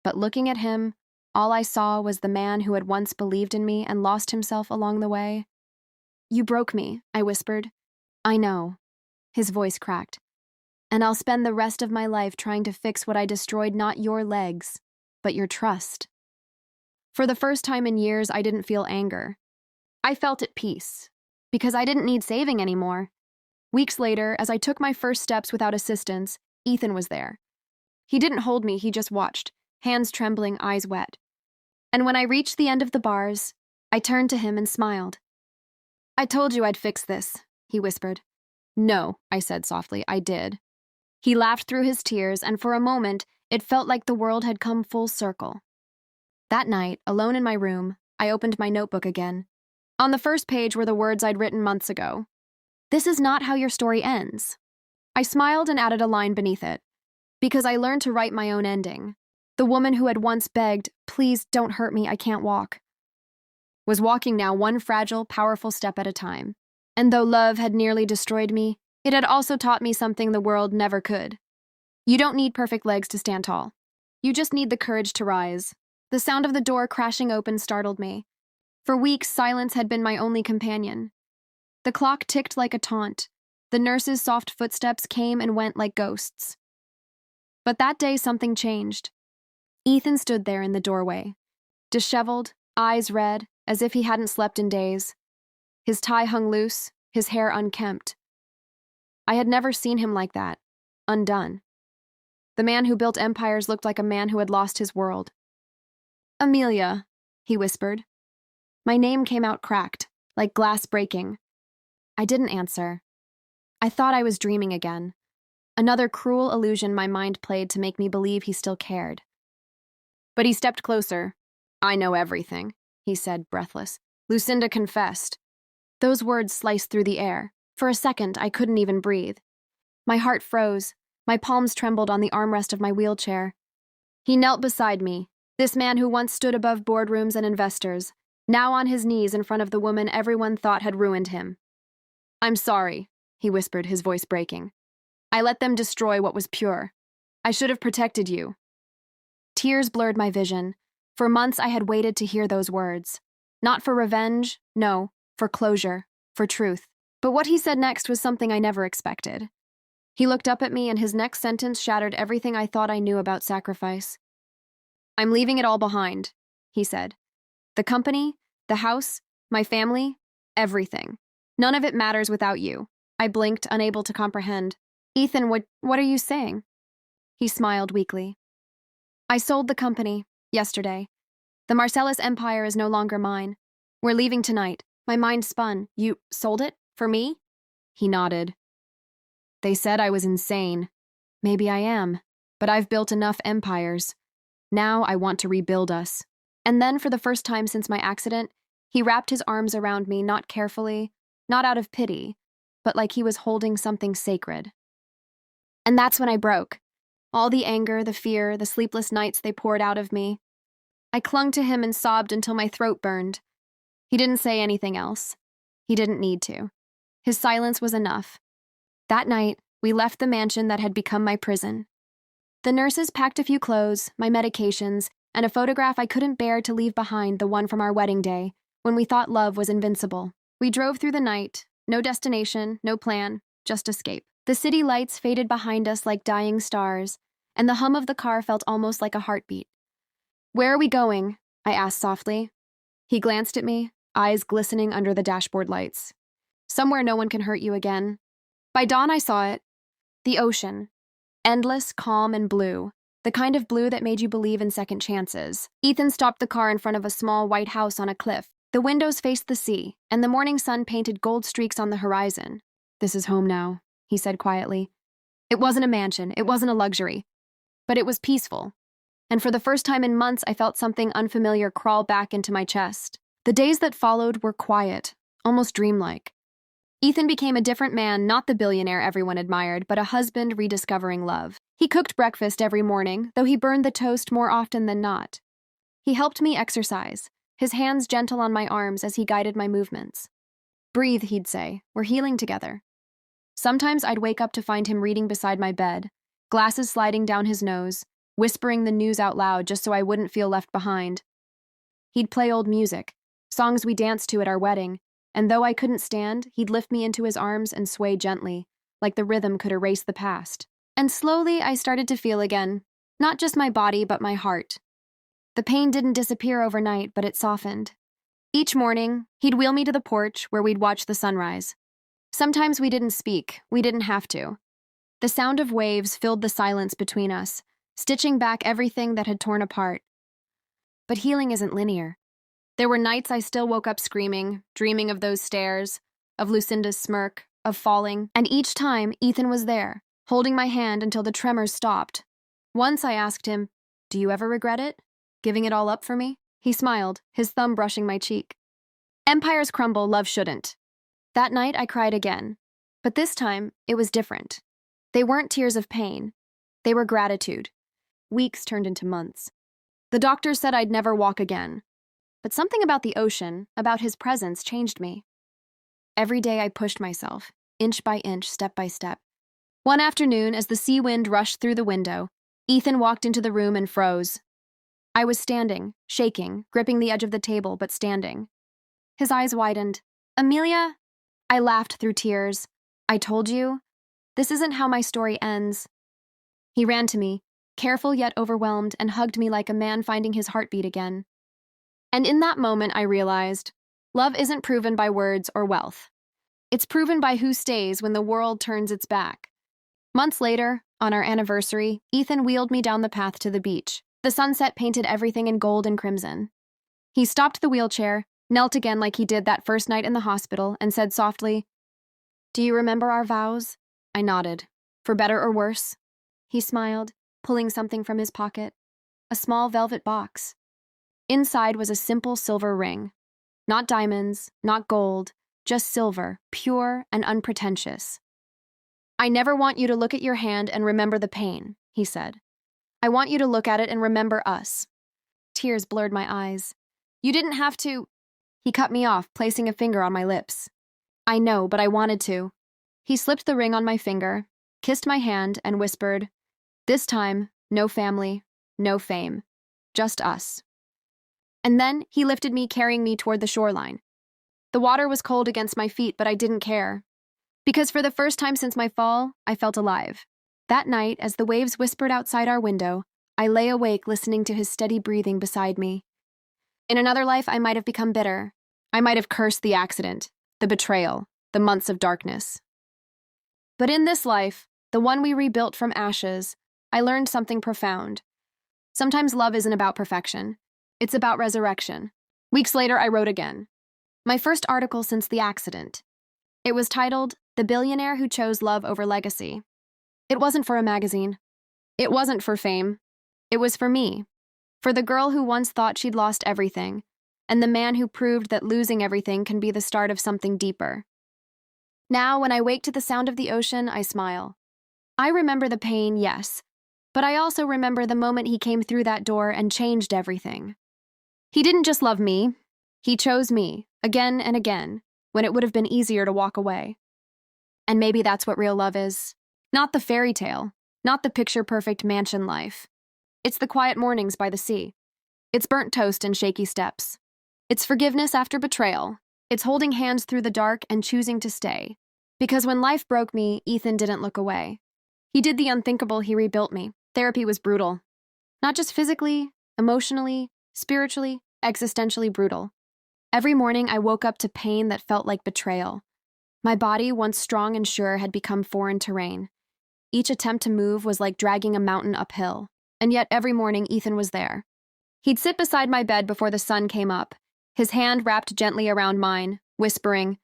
But looking at him, all I saw was the man who had once believed in me and lost himself along the way. You broke me, I whispered. I know. His voice cracked. And I'll spend the rest of my life trying to fix what I destroyed, not your legs, but your trust. For the first time in years, I didn't feel anger. I felt at peace, because I didn't need saving anymore. Weeks later, as I took my first steps without assistance, Ethan was there. He didn't hold me, he just watched, hands trembling, eyes wet. And when I reached the end of the bars, I turned to him and smiled. I told you I'd fix this, he whispered. No, I said softly, I did. He laughed through his tears, and for a moment, it felt like the world had come full circle. That night, alone in my room, I opened my notebook again. On the first page were the words I'd written months ago. This is not how your story ends. I smiled and added a line beneath it, because I learned to write my own ending. The woman who had once begged, please don't hurt me, I can't walk, was walking now one fragile, powerful step at a time. And though love had nearly destroyed me, it had also taught me something the world never could. You don't need perfect legs to stand tall. You just need the courage to rise. The sound of the door crashing open startled me. For weeks, silence had been my only companion. The clock ticked like a taunt. The nurse's soft footsteps came and went like ghosts. But that day, something changed. Ethan stood there in the doorway, disheveled, eyes red, as if he hadn't slept in days. His tie hung loose, his hair unkempt. I had never seen him like that, undone. The man who built empires looked like a man who had lost his world. Amelia, he whispered. My name came out cracked, like glass breaking. I didn't answer. I thought I was dreaming again. Another cruel illusion my mind played to make me believe he still cared. But he stepped closer. I know everything, he said, breathless. Lucinda confessed. Those words sliced through the air. For a second, I couldn't even breathe. My heart froze. My palms trembled on the armrest of my wheelchair. He knelt beside me, this man who once stood above boardrooms and investors, now on his knees in front of the woman everyone thought had ruined him. I'm sorry, he whispered, his voice breaking. I let them destroy what was pure. I should have protected you. Tears blurred my vision. For months I had waited to hear those words. Not for revenge, no, for closure, for truth. But what he said next was something I never expected. He looked up at me, and his next sentence shattered everything I thought I knew about sacrifice. I'm leaving it all behind, he said. The company, the house, my family, everything. None of it matters without you. I blinked, unable to comprehend. Ethan, what are you saying? He smiled weakly. I sold the company, yesterday. The Marcellus Empire is no longer mine. We're leaving tonight. My mind spun. You sold it? For me? He nodded. They said I was insane. Maybe I am. But I've built enough empires. Now I want to rebuild us. And then, for the first time since my accident, he wrapped his arms around me, not carefully, not out of pity, but like he was holding something sacred. And that's when I broke. All the anger, the fear, the sleepless nights they poured out of me. I clung to him and sobbed until my throat burned. He didn't say anything else. He didn't need to. His silence was enough. That night, we left the mansion that had become my prison. The nurses packed a few clothes, my medications, and a photograph I couldn't bear to leave behind, the one from our wedding day, when we thought love was invincible. We drove through the night, no destination, no plan, just escape. The city lights faded behind us like dying stars, and the hum of the car felt almost like a heartbeat. Where are we going? I asked softly. He glanced at me, eyes glistening under the dashboard lights. Somewhere no one can hurt you again. By dawn I saw it. The ocean. Endless, calm, and blue. The kind of blue that made you believe in second chances. Ethan stopped the car in front of a small white house on a cliff. The windows faced the sea, and the morning sun painted gold streaks on the horizon. This is home now, he said quietly. It wasn't a mansion, it wasn't a luxury, but it was peaceful. And for the first time in months, I felt something unfamiliar crawl back into my chest. The days that followed were quiet, almost dreamlike. Ethan became a different man, not the billionaire everyone admired, but a husband rediscovering love. He cooked breakfast every morning, though he burned the toast more often than not. He helped me exercise, his hands gentle on my arms as he guided my movements. Breathe, he'd say. We're healing together. Sometimes I'd wake up to find him reading beside my bed, glasses sliding down his nose, whispering the news out loud just so I wouldn't feel left behind. He'd play old music, songs we danced to at our wedding, and though I couldn't stand, he'd lift me into his arms and sway gently, like the rhythm could erase the past. And slowly I started to feel again, not just my body but my heart. The pain didn't disappear overnight, but it softened. Each morning, he'd wheel me to the porch where we'd watch the sunrise. Sometimes we didn't speak, we didn't have to. The sound of waves filled the silence between us, stitching back everything that had torn apart. But healing isn't linear. There were nights I still woke up screaming, dreaming of those stares, of Lucinda's smirk, of falling, and each time Ethan was there, holding my hand until the tremors stopped. Once I asked him, "Do you ever regret it? Giving it all up for me?" He smiled, his thumb brushing my cheek. Empires crumble, love shouldn't. That night I cried again, but this time it was different. They weren't tears of pain. They were gratitude. Weeks turned into months. The doctor said I'd never walk again. But something about the ocean, about his presence, changed me. Every day I pushed myself, inch by inch, step by step. One afternoon, as the sea wind rushed through the window, Ethan walked into the room and froze. I was standing, shaking, gripping the edge of the table, but standing. His eyes widened. "Amelia?" I laughed through tears. "I told you. This isn't how my story ends." He ran to me, careful yet overwhelmed, and hugged me like a man finding his heartbeat again. And in that moment, I realized, love isn't proven by words or wealth. It's proven by who stays when the world turns its back. Months later, on our anniversary, Ethan wheeled me down the path to the beach. The sunset painted everything in gold and crimson. He stopped the wheelchair, knelt again like he did that first night in the hospital, and said softly, "Do you remember our vows?" I nodded. "For better or worse?" He smiled, pulling something from his pocket. A small velvet box. Inside was a simple silver ring. Not diamonds, not gold, just silver, pure and unpretentious. "I never want you to look at your hand and remember the pain," he said. "I want you to look at it and remember us." Tears blurred my eyes. "You didn't have to—" He cut me off, placing a finger on my lips. "I know, but I wanted to." He slipped the ring on my finger, kissed my hand, and whispered, "This time, no family, no fame, just us." And then he lifted me, carrying me toward the shoreline. The water was cold against my feet, but I didn't care. Because for the first time since my fall, I felt alive. That night, as the waves whispered outside our window, I lay awake listening to his steady breathing beside me. In another life, I might have become bitter. I might have cursed the accident, the betrayal, the months of darkness. But in this life, the one we rebuilt from ashes, I learned something profound. Sometimes love isn't about perfection. It's about resurrection. Weeks later, I wrote again. My first article since the accident. It was titled, "The Billionaire Who Chose Love Over Legacy." It wasn't for a magazine. It wasn't for fame. It was for me. For the girl who once thought she'd lost everything, and the man who proved that losing everything can be the start of something deeper. Now, when I wake to the sound of the ocean, I smile. I remember the pain, yes, but I also remember the moment he came through that door and changed everything. He didn't just love me. He chose me, again and again, when it would have been easier to walk away. And maybe that's what real love is. Not the fairy tale, not the picture-perfect mansion life. It's the quiet mornings by the sea. It's burnt toast and shaky steps. It's forgiveness after betrayal. It's holding hands through the dark and choosing to stay. Because when life broke me, Ethan didn't look away. He did the unthinkable, he rebuilt me. Therapy was brutal. Not just physically, emotionally, spiritually, existentially brutal. Every morning I woke up to pain that felt like betrayal. My body, once strong and sure, had become foreign terrain. Each attempt to move was like dragging a mountain uphill. And yet every morning Ethan was there. He'd sit beside my bed before the sun came up, his hand wrapped gently around mine, whispering,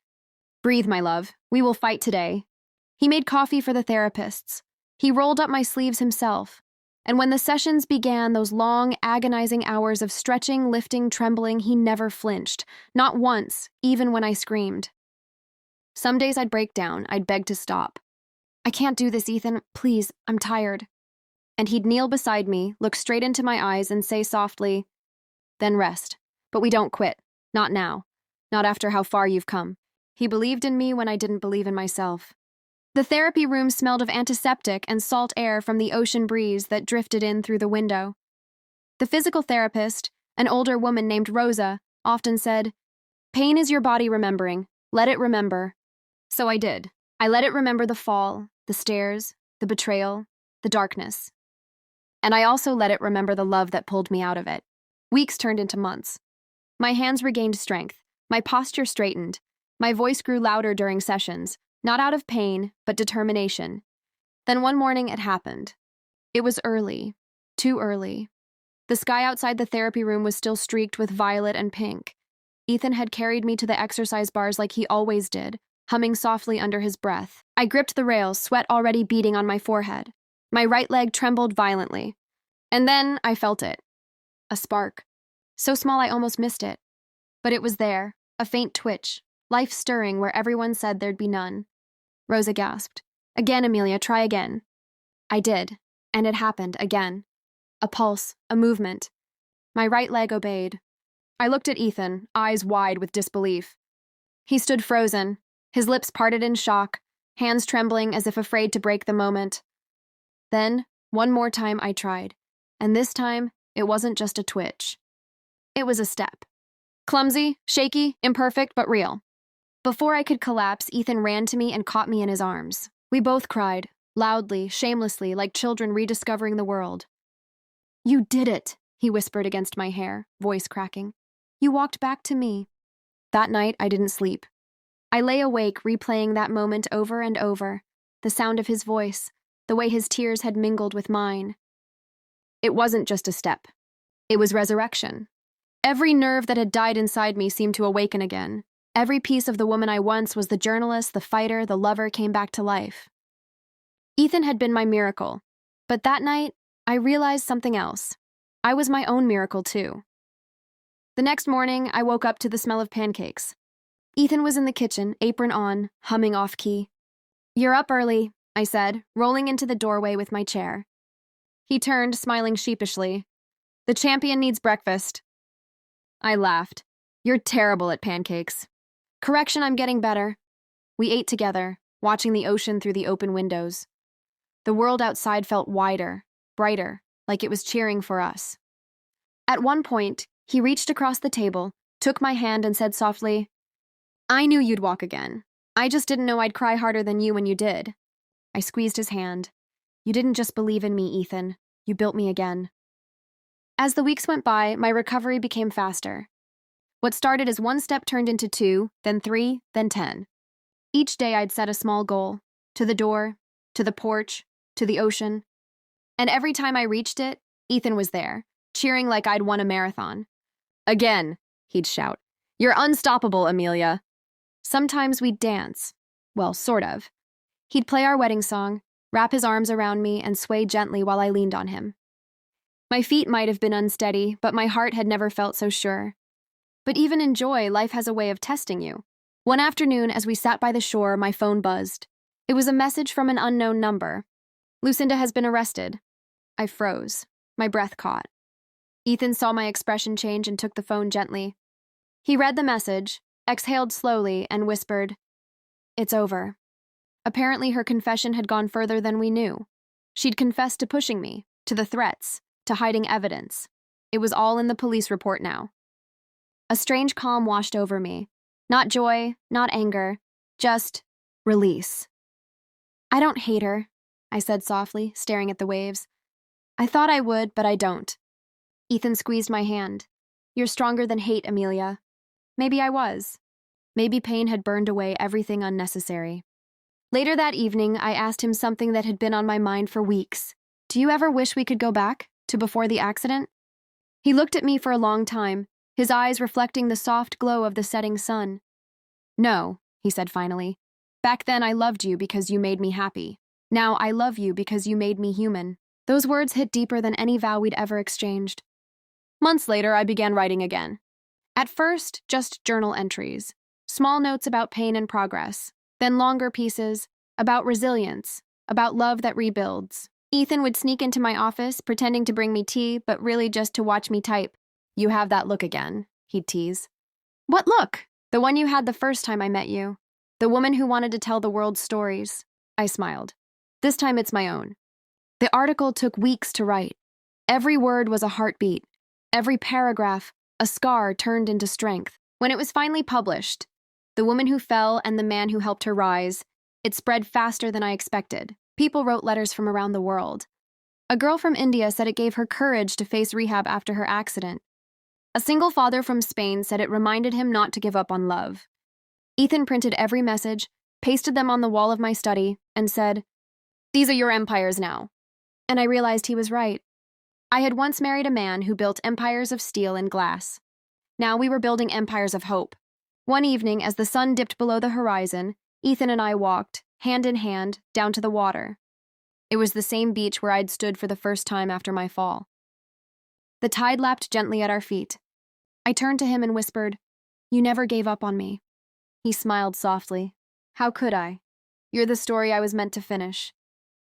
"Breathe, my love. We will fight today." He made coffee for the therapists. He rolled up my sleeves himself. And when the sessions began, those long, agonizing hours of stretching, lifting, trembling, he never flinched. Not once, even when I screamed. Some days I'd break down. I'd beg to stop. "I can't do this, Ethan. Please, I'm tired." And he'd kneel beside me, look straight into my eyes, and say softly, "Then rest. But we don't quit. Not now. Not after how far you've come." He believed in me when I didn't believe in myself. The therapy room smelled of antiseptic and salt air from the ocean breeze that drifted in through the window. The physical therapist, an older woman named Rosa, often said, "Pain is your body remembering. Let it remember." So I did. I let it remember the fall, the stairs, the betrayal, the darkness. And I also let it remember the love that pulled me out of it. Weeks turned into months. My hands regained strength. My posture straightened. My voice grew louder during sessions, not out of pain, but determination. Then one morning it happened. It was early. Too early. The sky outside the therapy room was still streaked with violet and pink. Ethan had carried me to the exercise bars like he always did, humming softly under his breath. I gripped the rails, sweat already beading on my forehead. My right leg trembled violently. And then I felt it. A spark. So small I almost missed it. But it was there, a faint twitch, life stirring where everyone said there'd be none. Rosa gasped. "Again, Amelia, try again." I did, and it happened again. A pulse, a movement. My right leg obeyed. I looked at Ethan, eyes wide with disbelief. He stood frozen, his lips parted in shock, hands trembling as if afraid to break the moment. Then, one more time I tried, and this time, it wasn't just a twitch. It was a step. Clumsy, shaky, imperfect, but real. Before I could collapse, Ethan ran to me and caught me in his arms. We both cried, loudly, shamelessly, like children rediscovering the world. "You did it," he whispered against my hair, voice cracking. "You walked back to me." That night, I didn't sleep. I lay awake, replaying that moment over and over, the sound of his voice, the way his tears had mingled with mine. It wasn't just a step. It was resurrection. Every nerve that had died inside me seemed to awaken again. Every piece of the woman I once was, the journalist, the fighter, the lover, came back to life. Ethan had been my miracle, but that night, I realized something else. I was my own miracle, too. The next morning, I woke up to the smell of pancakes. Ethan was in the kitchen, apron on, humming off-key. "You're up early," I said, rolling into the doorway with my chair. He turned, smiling sheepishly. "The champion needs breakfast." I laughed. "You're terrible at pancakes." "Correction, I'm getting better." We ate together, watching the ocean through the open windows. The world outside felt wider, brighter, like it was cheering for us. At one point, he reached across the table, took my hand and said softly, "I knew you'd walk again. I just didn't know I'd cry harder than you when you did." I squeezed his hand. "You didn't just believe in me, Ethan. You built me again." As the weeks went by, my recovery became faster. What started as one step turned into 2, then 3, then 10. Each day I'd set a small goal. To the door, to the porch, to the ocean. And every time I reached it, Ethan was there, cheering like I'd won a marathon. "Again," he'd shout. "You're unstoppable, Amelia." Sometimes we'd dance. Well, sort of. He'd play our wedding song, wrap his arms around me, and sway gently while I leaned on him. My feet might have been unsteady, but my heart had never felt so sure. But even in joy, life has a way of testing you. One afternoon, as we sat by the shore, my phone buzzed. It was a message from an unknown number. "Lucinda has been arrested." I froze. My breath caught. Ethan saw my expression change and took the phone gently. He read the message, exhaled slowly, and whispered, "It's over." Apparently, her confession had gone further than we knew. She'd confessed to pushing me, to the threats, to hiding evidence. It was all in the police report now. A strange calm washed over me. Not joy, not anger, just release. "I don't hate her," I said softly, staring at the waves. "I thought I would, but I don't." Ethan squeezed my hand. "You're stronger than hate, Amelia." Maybe I was. Maybe pain had burned away everything unnecessary. Later that evening, I asked him something that had been on my mind for weeks. "Do you ever wish we could go back to before the accident?" He looked at me for a long time, his eyes reflecting the soft glow of the setting sun. "No," he said finally. "Back then I loved you because you made me happy. Now I love you because you made me human." Those words hit deeper than any vow we'd ever exchanged. Months later, I began writing again. At first, just journal entries, small notes about pain and progress, then longer pieces about resilience, about love that rebuilds. Ethan would sneak into my office, pretending to bring me tea, but really just to watch me type. "You have that look again," he'd tease. "What look?" "The one you had the first time I met you. The woman who wanted to tell the world stories." I smiled. This time it's my own. The article took weeks to write. Every word was a heartbeat. Every paragraph, a scar turned into strength. When it was finally published, The Woman Who Fell and the Man Who Helped Her Rise, it spread faster than I expected. People wrote letters from around the world. A girl from India said it gave her courage to face rehab after her accident. A single father from Spain said it reminded him not to give up on love. Ethan printed every message, pasted them on the wall of my study, and said, "These are your empires now." And I realized he was right. I had once married a man who built empires of steel and glass. Now we were building empires of hope. One evening, as the sun dipped below the horizon, Ethan and I walked, hand in hand, down to the water. It was the same beach where I'd stood for the first time after my fall. The tide lapped gently at our feet. I turned to him and whispered, "You never gave up on me." He smiled softly. "How could I? You're the story I was meant to finish."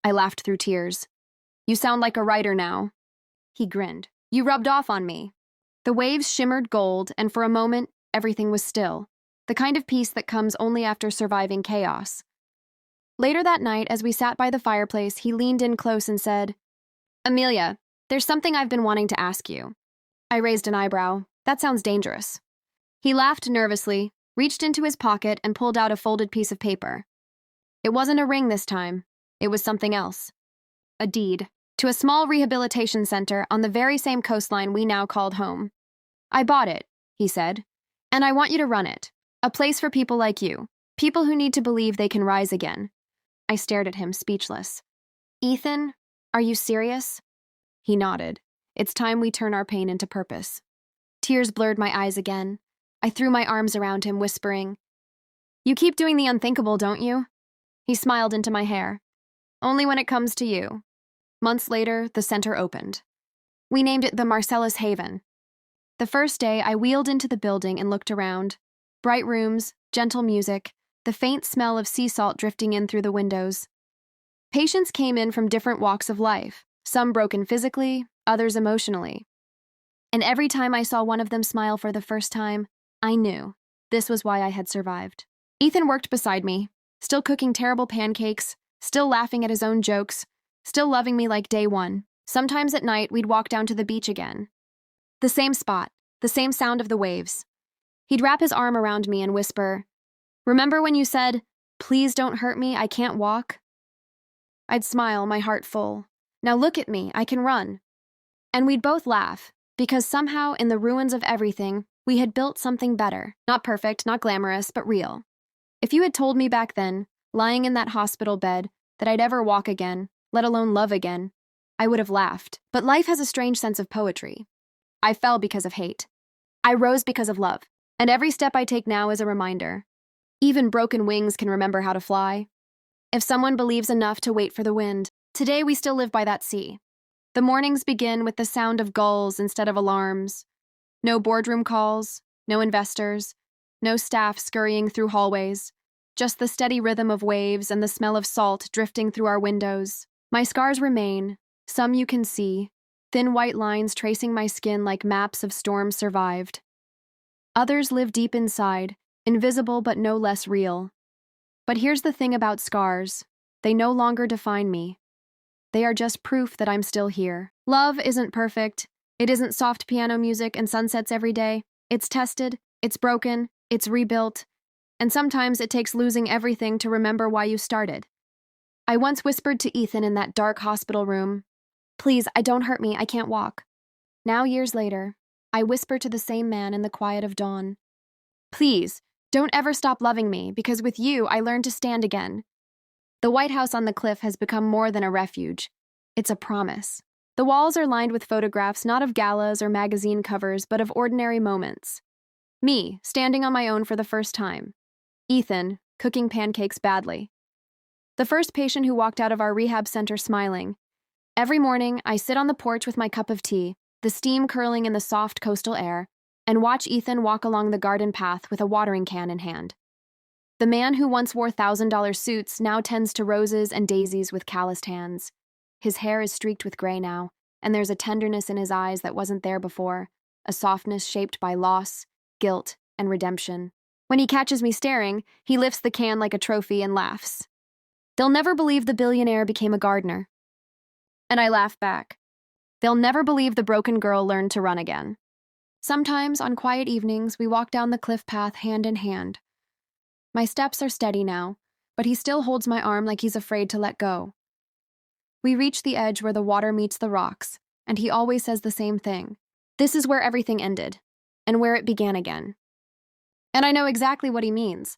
I laughed through tears. "You sound like a writer now." He grinned. "You rubbed off on me." The waves shimmered gold, and for a moment, everything was still. The kind of peace that comes only after surviving chaos. Later that night, as we sat by the fireplace, he leaned in close and said, "Amelia, there's something I've been wanting to ask you." I raised an eyebrow. "That sounds dangerous." He laughed nervously, reached into his pocket, and pulled out a folded piece of paper. It wasn't a ring this time. It was something else. A deed to a small rehabilitation center on the very same coastline we now called home. "I bought it," he said, "and I want you to run it. A place for people like you, people who need to believe they can rise again." I stared at him, speechless. "Ethan, are you serious?" He nodded. "It's time we turn our pain into purpose." Tears blurred my eyes again. I threw my arms around him, whispering, "You keep doing the unthinkable, don't you?" He smiled into my hair. "Only when it comes to you." Months later, the center opened. We named it the Marcellus Haven. The first day, I wheeled into the building and looked around. Bright rooms, gentle music, the faint smell of sea salt drifting in through the windows. Patients came in from different walks of life, some broken physically, others emotionally. And every time I saw one of them smile for the first time, I knew this was why I had survived. Ethan worked beside me, still cooking terrible pancakes, still laughing at his own jokes, still loving me like day one. Sometimes at night, we'd walk down to the beach again. The same spot, the same sound of the waves. He'd wrap his arm around me and whisper, "Remember when you said, 'Please don't hurt me, I can't walk'?" I'd smile, my heart full. "Now look at me, I can run." And we'd both laugh, because somehow in the ruins of everything, we had built something better. Not perfect, not glamorous, but real. If you had told me back then, lying in that hospital bed, that I'd ever walk again, let alone love again, I would have laughed. But life has a strange sense of poetry. I fell because of hate. I rose because of love. And every step I take now is a reminder. Even broken wings can remember how to fly. If someone believes enough to wait for the wind, today we still live by that sea. The mornings begin with the sound of gulls instead of alarms. No boardroom calls, no investors, no staff scurrying through hallways. Just the steady rhythm of waves and the smell of salt drifting through our windows. My scars remain, some you can see, thin white lines tracing my skin like maps of storms survived. Others live deep inside, invisible but no less real. But here's the thing about scars. They no longer define me. They are just proof that I'm still here. Love isn't perfect. It isn't soft piano music and sunsets every day. It's tested, it's broken, it's rebuilt, and sometimes it takes losing everything to remember why you started. I once whispered to Ethan in that dark hospital room, "Please, don't hurt me, I can't walk." Now, years later, I whisper to the same man in the quiet of dawn, "Please, don't ever stop loving me, because with you, I learned to stand again." The White House on the cliff has become more than a refuge. It's a promise. The walls are lined with photographs not of galas or magazine covers, but of ordinary moments. Me, standing on my own for the first time. Ethan, cooking pancakes badly. The first patient who walked out of our rehab center smiling. Every morning, I sit on the porch with my cup of tea, the steam curling in the soft coastal air, and watch Ethan walk along the garden path with a watering can in hand. The man who once wore $1,000 suits now tends to roses and daisies with calloused hands. His hair is streaked with gray now, and there's a tenderness in his eyes that wasn't there before, a softness shaped by loss, guilt, and redemption. When he catches me staring, he lifts the can like a trophy and laughs. They'll never believe the billionaire became a gardener. And I laugh back. They'll never believe the broken girl learned to run again. Sometimes, on quiet evenings, we walk down the cliff path hand in hand. My steps are steady now, but he still holds my arm like he's afraid to let go. We reach the edge where the water meets the rocks, and he always says the same thing. This is where everything ended, and where it began again. And I know exactly what he means,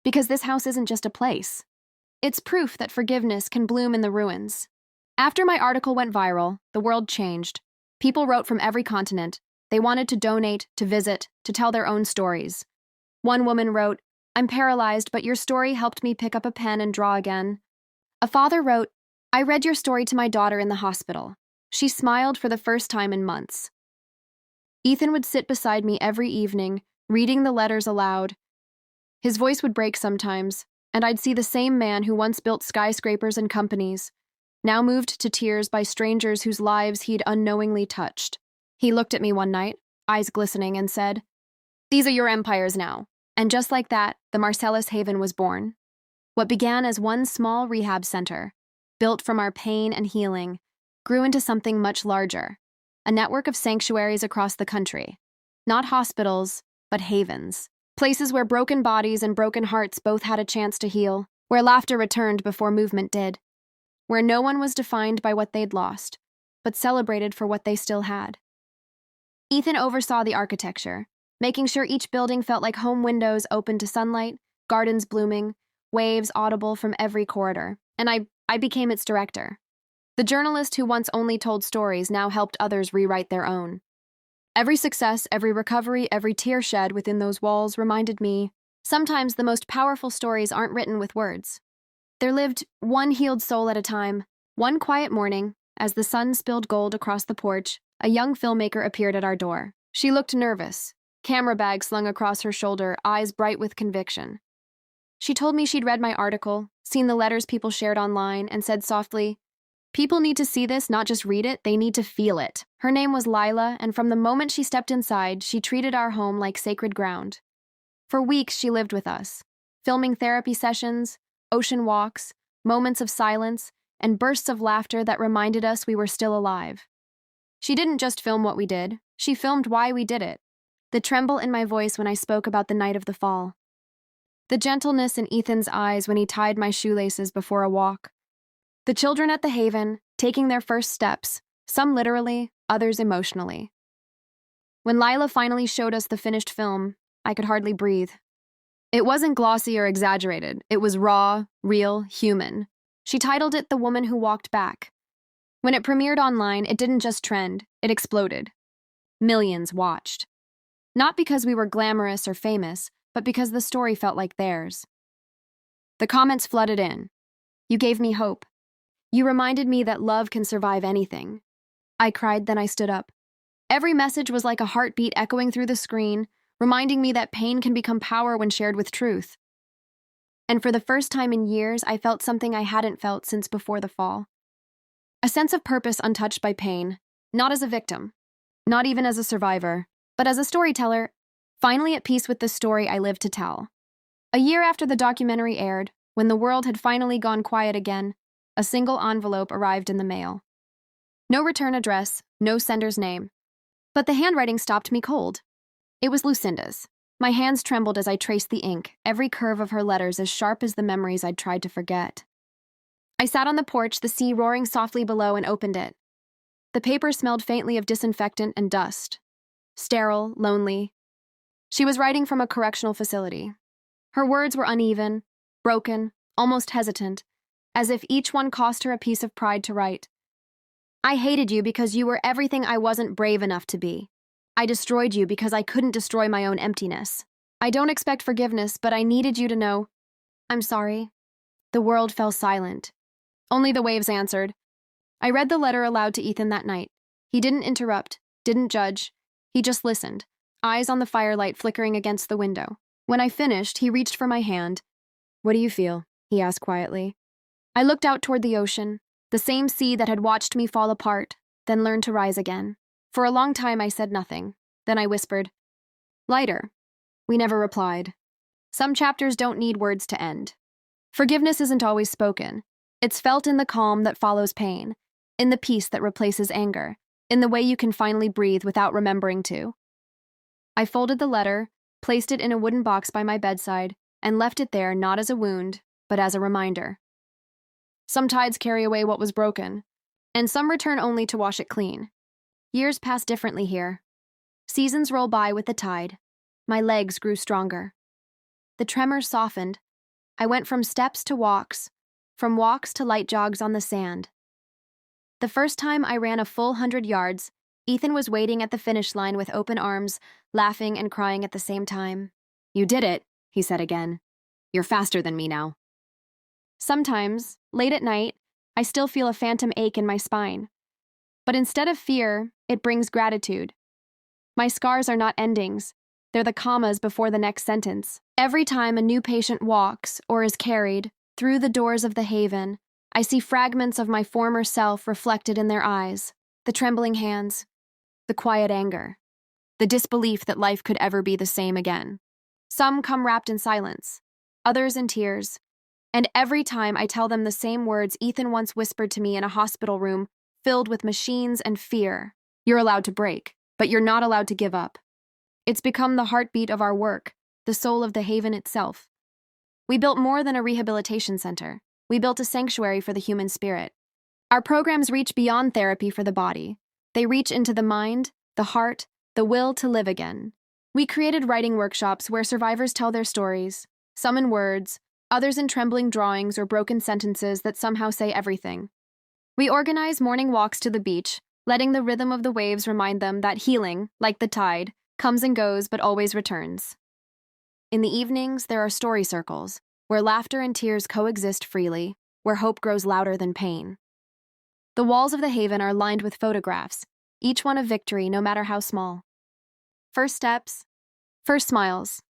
because this house isn't just a place. It's proof that forgiveness can bloom in the ruins. After my article went viral, the world changed. People wrote from every continent. They wanted to donate, to visit, to tell their own stories. One woman wrote, "I'm paralyzed, but your story helped me pick up a pen and draw again." A father wrote, "I read your story to my daughter in the hospital. She smiled for the first time in months." Ethan would sit beside me every evening, reading the letters aloud. His voice would break sometimes, and I'd see the same man who once built skyscrapers and companies, now moved to tears by strangers whose lives he'd unknowingly touched. He looked at me one night, eyes glistening, and said, "These are your empires now." And just like that, the Marcellus Haven was born. What began as one small rehab center, built from our pain and healing, grew into something much larger, a network of sanctuaries across the country. Not hospitals, but havens. Places where broken bodies and broken hearts both had a chance to heal, where laughter returned before movement did, where no one was defined by what they'd lost, but celebrated for what they still had. Ethan oversaw the architecture, making sure each building felt like home windows open to sunlight, gardens blooming, waves audible from every corridor, and I became its director. The journalist who once only told stories now helped others rewrite their own. Every success, every recovery, every tear shed within those walls reminded me, sometimes the most powerful stories aren't written with words. They're lived one healed soul at a time. One quiet morning, as the sun spilled gold across the porch, a young filmmaker appeared at our door. She looked nervous, camera bag slung across her shoulder, eyes bright with conviction. She told me she'd read my article, seen the letters people shared online, and said softly, "People need to see this, not just read it, they need to feel it." Her name was Lila, and from the moment she stepped inside, she treated our home like sacred ground. For weeks, she lived with us, filming therapy sessions, ocean walks, moments of silence, and bursts of laughter that reminded us we were still alive. She didn't just film what we did, she filmed why we did it. The tremble in my voice when I spoke about the night of the fall. The gentleness in Ethan's eyes when he tied my shoelaces before a walk. The children at the Haven, taking their first steps, some literally, others emotionally. When Lila finally showed us the finished film, I could hardly breathe. It wasn't glossy or exaggerated. It was raw, real, human. She titled it The Woman Who Walked Back. When it premiered online, it didn't just trend, it exploded. Millions watched. Not because we were glamorous or famous, but because the story felt like theirs. The comments flooded in. "You gave me hope. You reminded me that love can survive anything." I cried, then I stood up. Every message was like a heartbeat echoing through the screen, reminding me that pain can become power when shared with truth. And for the first time in years, I felt something I hadn't felt since before the fall. A sense of purpose untouched by pain, not as a victim, not even as a survivor, but as a storyteller, finally at peace with the story I lived to tell. A year after the documentary aired, when the world had finally gone quiet again, a single envelope arrived in the mail. No return address, no sender's name. But the handwriting stopped me cold. It was Lucinda's. My hands trembled as I traced the ink, every curve of her letters as sharp as the memories I'd tried to forget. I sat on the porch, the sea roaring softly below, and opened it. The paper smelled faintly of disinfectant and dust. Sterile, lonely. She was writing from a correctional facility. Her words were uneven, broken, almost hesitant, as if each one cost her a piece of pride to write. "I hated you because you were everything I wasn't brave enough to be. I destroyed you because I couldn't destroy my own emptiness. I don't expect forgiveness, but I needed you to know. I'm sorry." The world fell silent. Only the waves answered. I read the letter aloud to Ethan that night. He didn't interrupt, didn't judge. He just listened, eyes on the firelight flickering against the window. When I finished, he reached for my hand. "What do you feel?" he asked quietly. I looked out toward the ocean, the same sea that had watched me fall apart, then learn to rise again. For a long time I said nothing. Then I whispered, "Lighter." We never replied. Some chapters don't need words to end. Forgiveness isn't always spoken. It's felt in the calm that follows pain, in the peace that replaces anger, in the way you can finally breathe without remembering to. I folded the letter, placed it in a wooden box by my bedside, and left it there not as a wound, but as a reminder. Some tides carry away what was broken, and some return only to wash it clean. Years pass differently here. Seasons roll by with the tide. My legs grew stronger. The tremors softened. I went from steps to walks, from walks to light jogs on the sand. The first time I ran a full 100 yards, Ethan was waiting at the finish line with open arms, laughing and crying at the same time. "You did it," he said again. "You're faster than me now." Sometimes, late at night, I still feel a phantom ache in my spine. But instead of fear, it brings gratitude. My scars are not endings. They're the commas before the next sentence. Every time a new patient walks or is carried through the doors of the Haven, I see fragments of my former self reflected in their eyes, the trembling hands, the quiet anger, the disbelief that life could ever be the same again. Some come wrapped in silence, others in tears, and every time I tell them the same words Ethan once whispered to me in a hospital room filled with machines and fear. "You're allowed to break, but you're not allowed to give up." It's become the heartbeat of our work, the soul of the Haven itself. We built more than a rehabilitation center. We built a sanctuary for the human spirit. Our programs reach beyond therapy for the body. They reach into the mind, the heart, the will to live again. We created writing workshops where survivors tell their stories, some in words, others in trembling drawings or broken sentences that somehow say everything. We organize morning walks to the beach, letting the rhythm of the waves remind them that healing, like the tide, comes and goes but always returns. In the evenings, there are story circles, where laughter and tears coexist freely, where hope grows louder than pain. The walls of the Haven are lined with photographs, each one a victory no matter how small. First steps, first smiles,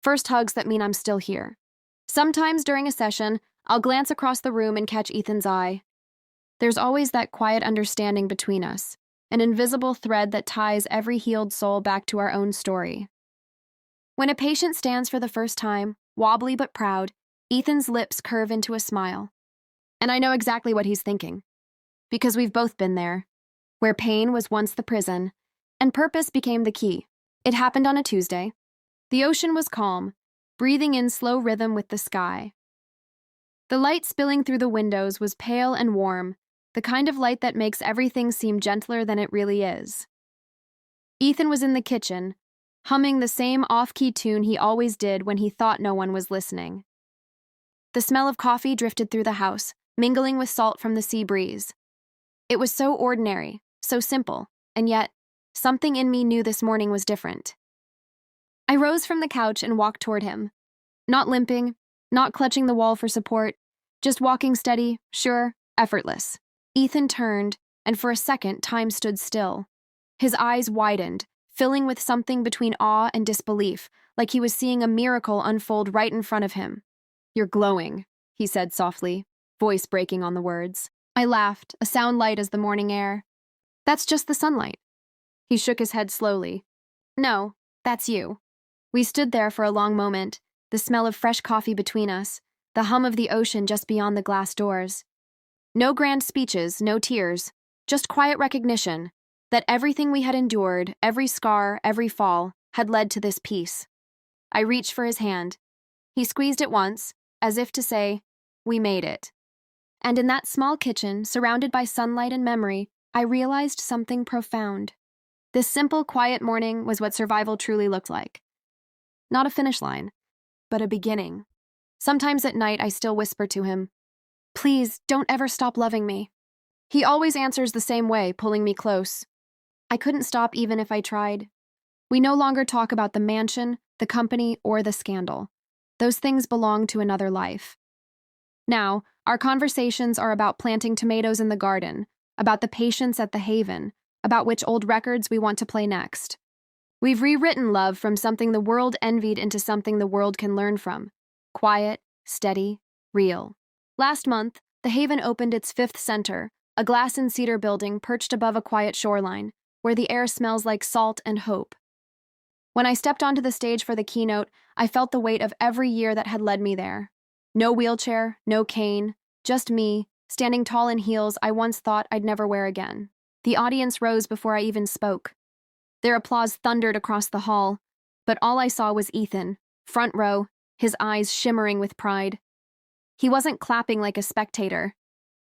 first hugs that mean I'm still here. Sometimes during a session, I'll glance across the room and catch Ethan's eye. There's always that quiet understanding between us, an invisible thread that ties every healed soul back to our own story. When a patient stands for the first time, wobbly but proud, Ethan's lips curve into a smile. And I know exactly what he's thinking. Because we've both been there, where pain was once the prison, and purpose became the key. It happened on a Tuesday. The ocean was calm, breathing in slow rhythm with the sky. The light spilling through the windows was pale and warm, the kind of light that makes everything seem gentler than it really is. Ethan was in the kitchen, humming the same off-key tune he always did when he thought no one was listening. The smell of coffee drifted through the house, mingling with salt from the sea breeze. It was so ordinary, so simple, and yet, something in me knew this morning was different. I rose from the couch and walked toward him. Not limping, not clutching the wall for support, just walking steady, sure, effortless. Ethan turned, and for a second, time stood still. His eyes widened, filling with something between awe and disbelief, like he was seeing a miracle unfold right in front of him. "You're glowing," he said softly, voice breaking on the words. I laughed, a sound light as the morning air. "That's just the sunlight." He shook his head slowly. "No, that's you." We stood there for a long moment, the smell of fresh coffee between us, the hum of the ocean just beyond the glass doors. No grand speeches, no tears, just quiet recognition that everything we had endured, every scar, every fall, had led to this peace. I reached for his hand. He squeezed it once, as if to say, "We made it." And in that small kitchen, surrounded by sunlight and memory, I realized something profound. This simple, quiet morning was what survival truly looked like. Not a finish line, but a beginning. Sometimes at night, I still whisper to him, "Please, don't ever stop loving me." He always answers the same way, pulling me close. I couldn't stop even if I tried. We no longer talk about the mansion, the company, or the scandal. Those things belong to another life. Now, our conversations are about planting tomatoes in the garden, about the patients at the Haven, about which old records we want to play next. We've rewritten love from something the world envied into something the world can learn from. Quiet, steady, real. Last month, the Haven opened its 5th center, a glass and cedar building perched above a quiet shoreline, where the air smells like salt and hope. When I stepped onto the stage for the keynote, I felt the weight of every year that had led me there. No wheelchair, no cane, just me, standing tall in heels I once thought I'd never wear again. The audience rose before I even spoke. Their applause thundered across the hall, but all I saw was Ethan, front row, his eyes shimmering with pride. He wasn't clapping like a spectator.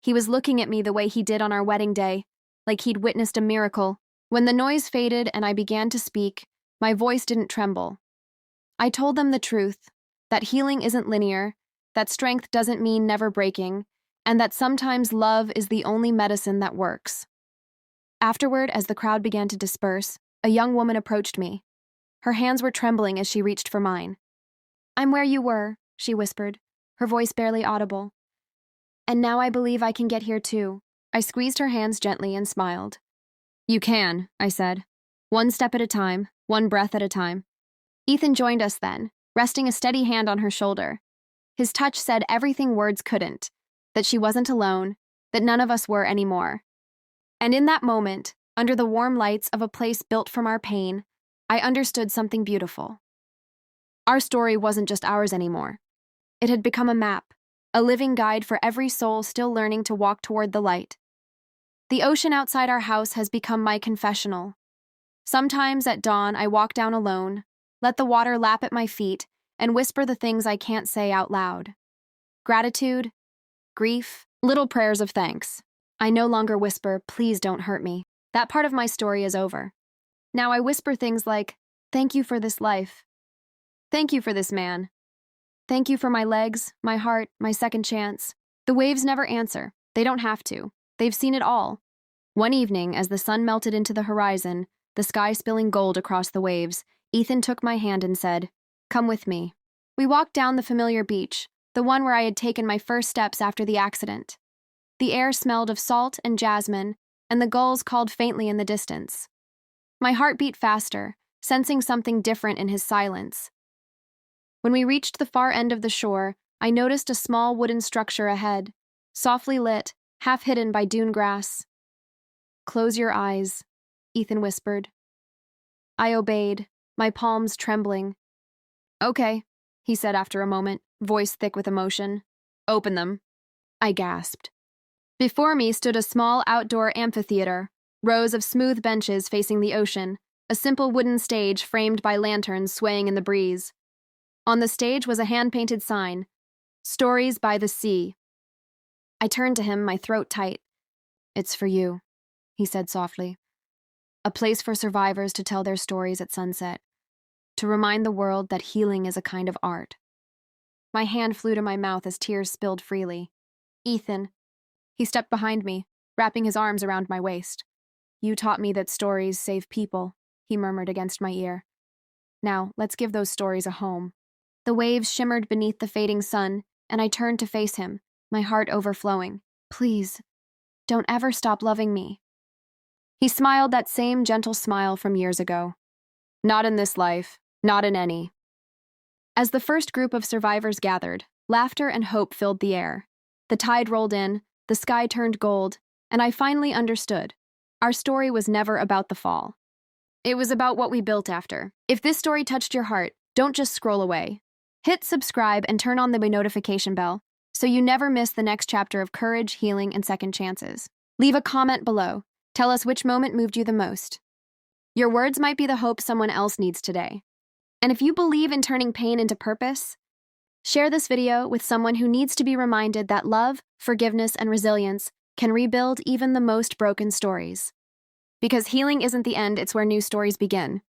He was looking at me the way he did on our wedding day, like he'd witnessed a miracle. When the noise faded and I began to speak, my voice didn't tremble. I told them the truth, that healing isn't linear, that strength doesn't mean never breaking, and that sometimes love is the only medicine that works. Afterward, as the crowd began to disperse, a young woman approached me. Her hands were trembling as she reached for mine. "I'm where you were," she whispered, her voice barely audible. "And now I believe I can get here too." I squeezed her hands gently and smiled. "You can," I said. "One step at a time, one breath at a time." Ethan joined us then, resting a steady hand on her shoulder. His touch said everything words couldn't, that she wasn't alone, that none of us were anymore. And in that moment, under the warm lights of a place built from our pain, I understood something beautiful. Our story wasn't just ours anymore. It had become a map, a living guide for every soul still learning to walk toward the light. The ocean outside our house has become my confessional. Sometimes at dawn, I walk down alone, let the water lap at my feet, and whisper the things I can't say out loud. Gratitude, grief, little prayers of thanks. I no longer whisper, "Please don't hurt me." That part of my story is over. Now I whisper things like, "Thank you for this life. Thank you for this man. Thank you for my legs, my heart, my second chance." The waves never answer. They don't have to. They've seen it all. One evening, as the sun melted into the horizon, the sky spilling gold across the waves, Ethan took my hand and said, "Come with me." We walked down the familiar beach, the one where I had taken my first steps after the accident. The air smelled of salt and jasmine, and the gulls called faintly in the distance. My heart beat faster, sensing something different in his silence. When we reached the far end of the shore, I noticed a small wooden structure ahead, softly lit, half hidden by dune grass. "Close your eyes," Ethan whispered. I obeyed, my palms trembling. "Okay," he said after a moment, voice thick with emotion. "Open them." I gasped. Before me stood a small outdoor amphitheater, rows of smooth benches facing the ocean, a simple wooden stage framed by lanterns swaying in the breeze. On the stage was a hand-painted sign, "Stories by the Sea." I turned to him, my throat tight. "It's for you," he said softly. "A place for survivors to tell their stories at sunset, to remind the world that healing is a kind of art." My hand flew to my mouth as tears spilled freely. "Ethan." He stepped behind me, wrapping his arms around my waist. "You taught me that stories save people," he murmured against my ear. "Now, let's give those stories a home." The waves shimmered beneath the fading sun, and I turned to face him, my heart overflowing. "Please, don't ever stop loving me." He smiled that same gentle smile from years ago. "Not in this life, not in any." As the first group of survivors gathered, laughter and hope filled the air. The tide rolled in, the sky turned gold, and I finally understood. Our story was never about the fall. It was about what we built after. If this story touched your heart, don't just scroll away. Hit subscribe and turn on the notification bell so you never miss the next chapter of courage, healing, and second chances. Leave a comment below. Tell us which moment moved you the most. Your words might be the hope someone else needs today. And if you believe in turning pain into purpose, share this video with someone who needs to be reminded that love, forgiveness, and resilience can rebuild even the most broken stories. Because healing isn't the end, it's where new stories begin.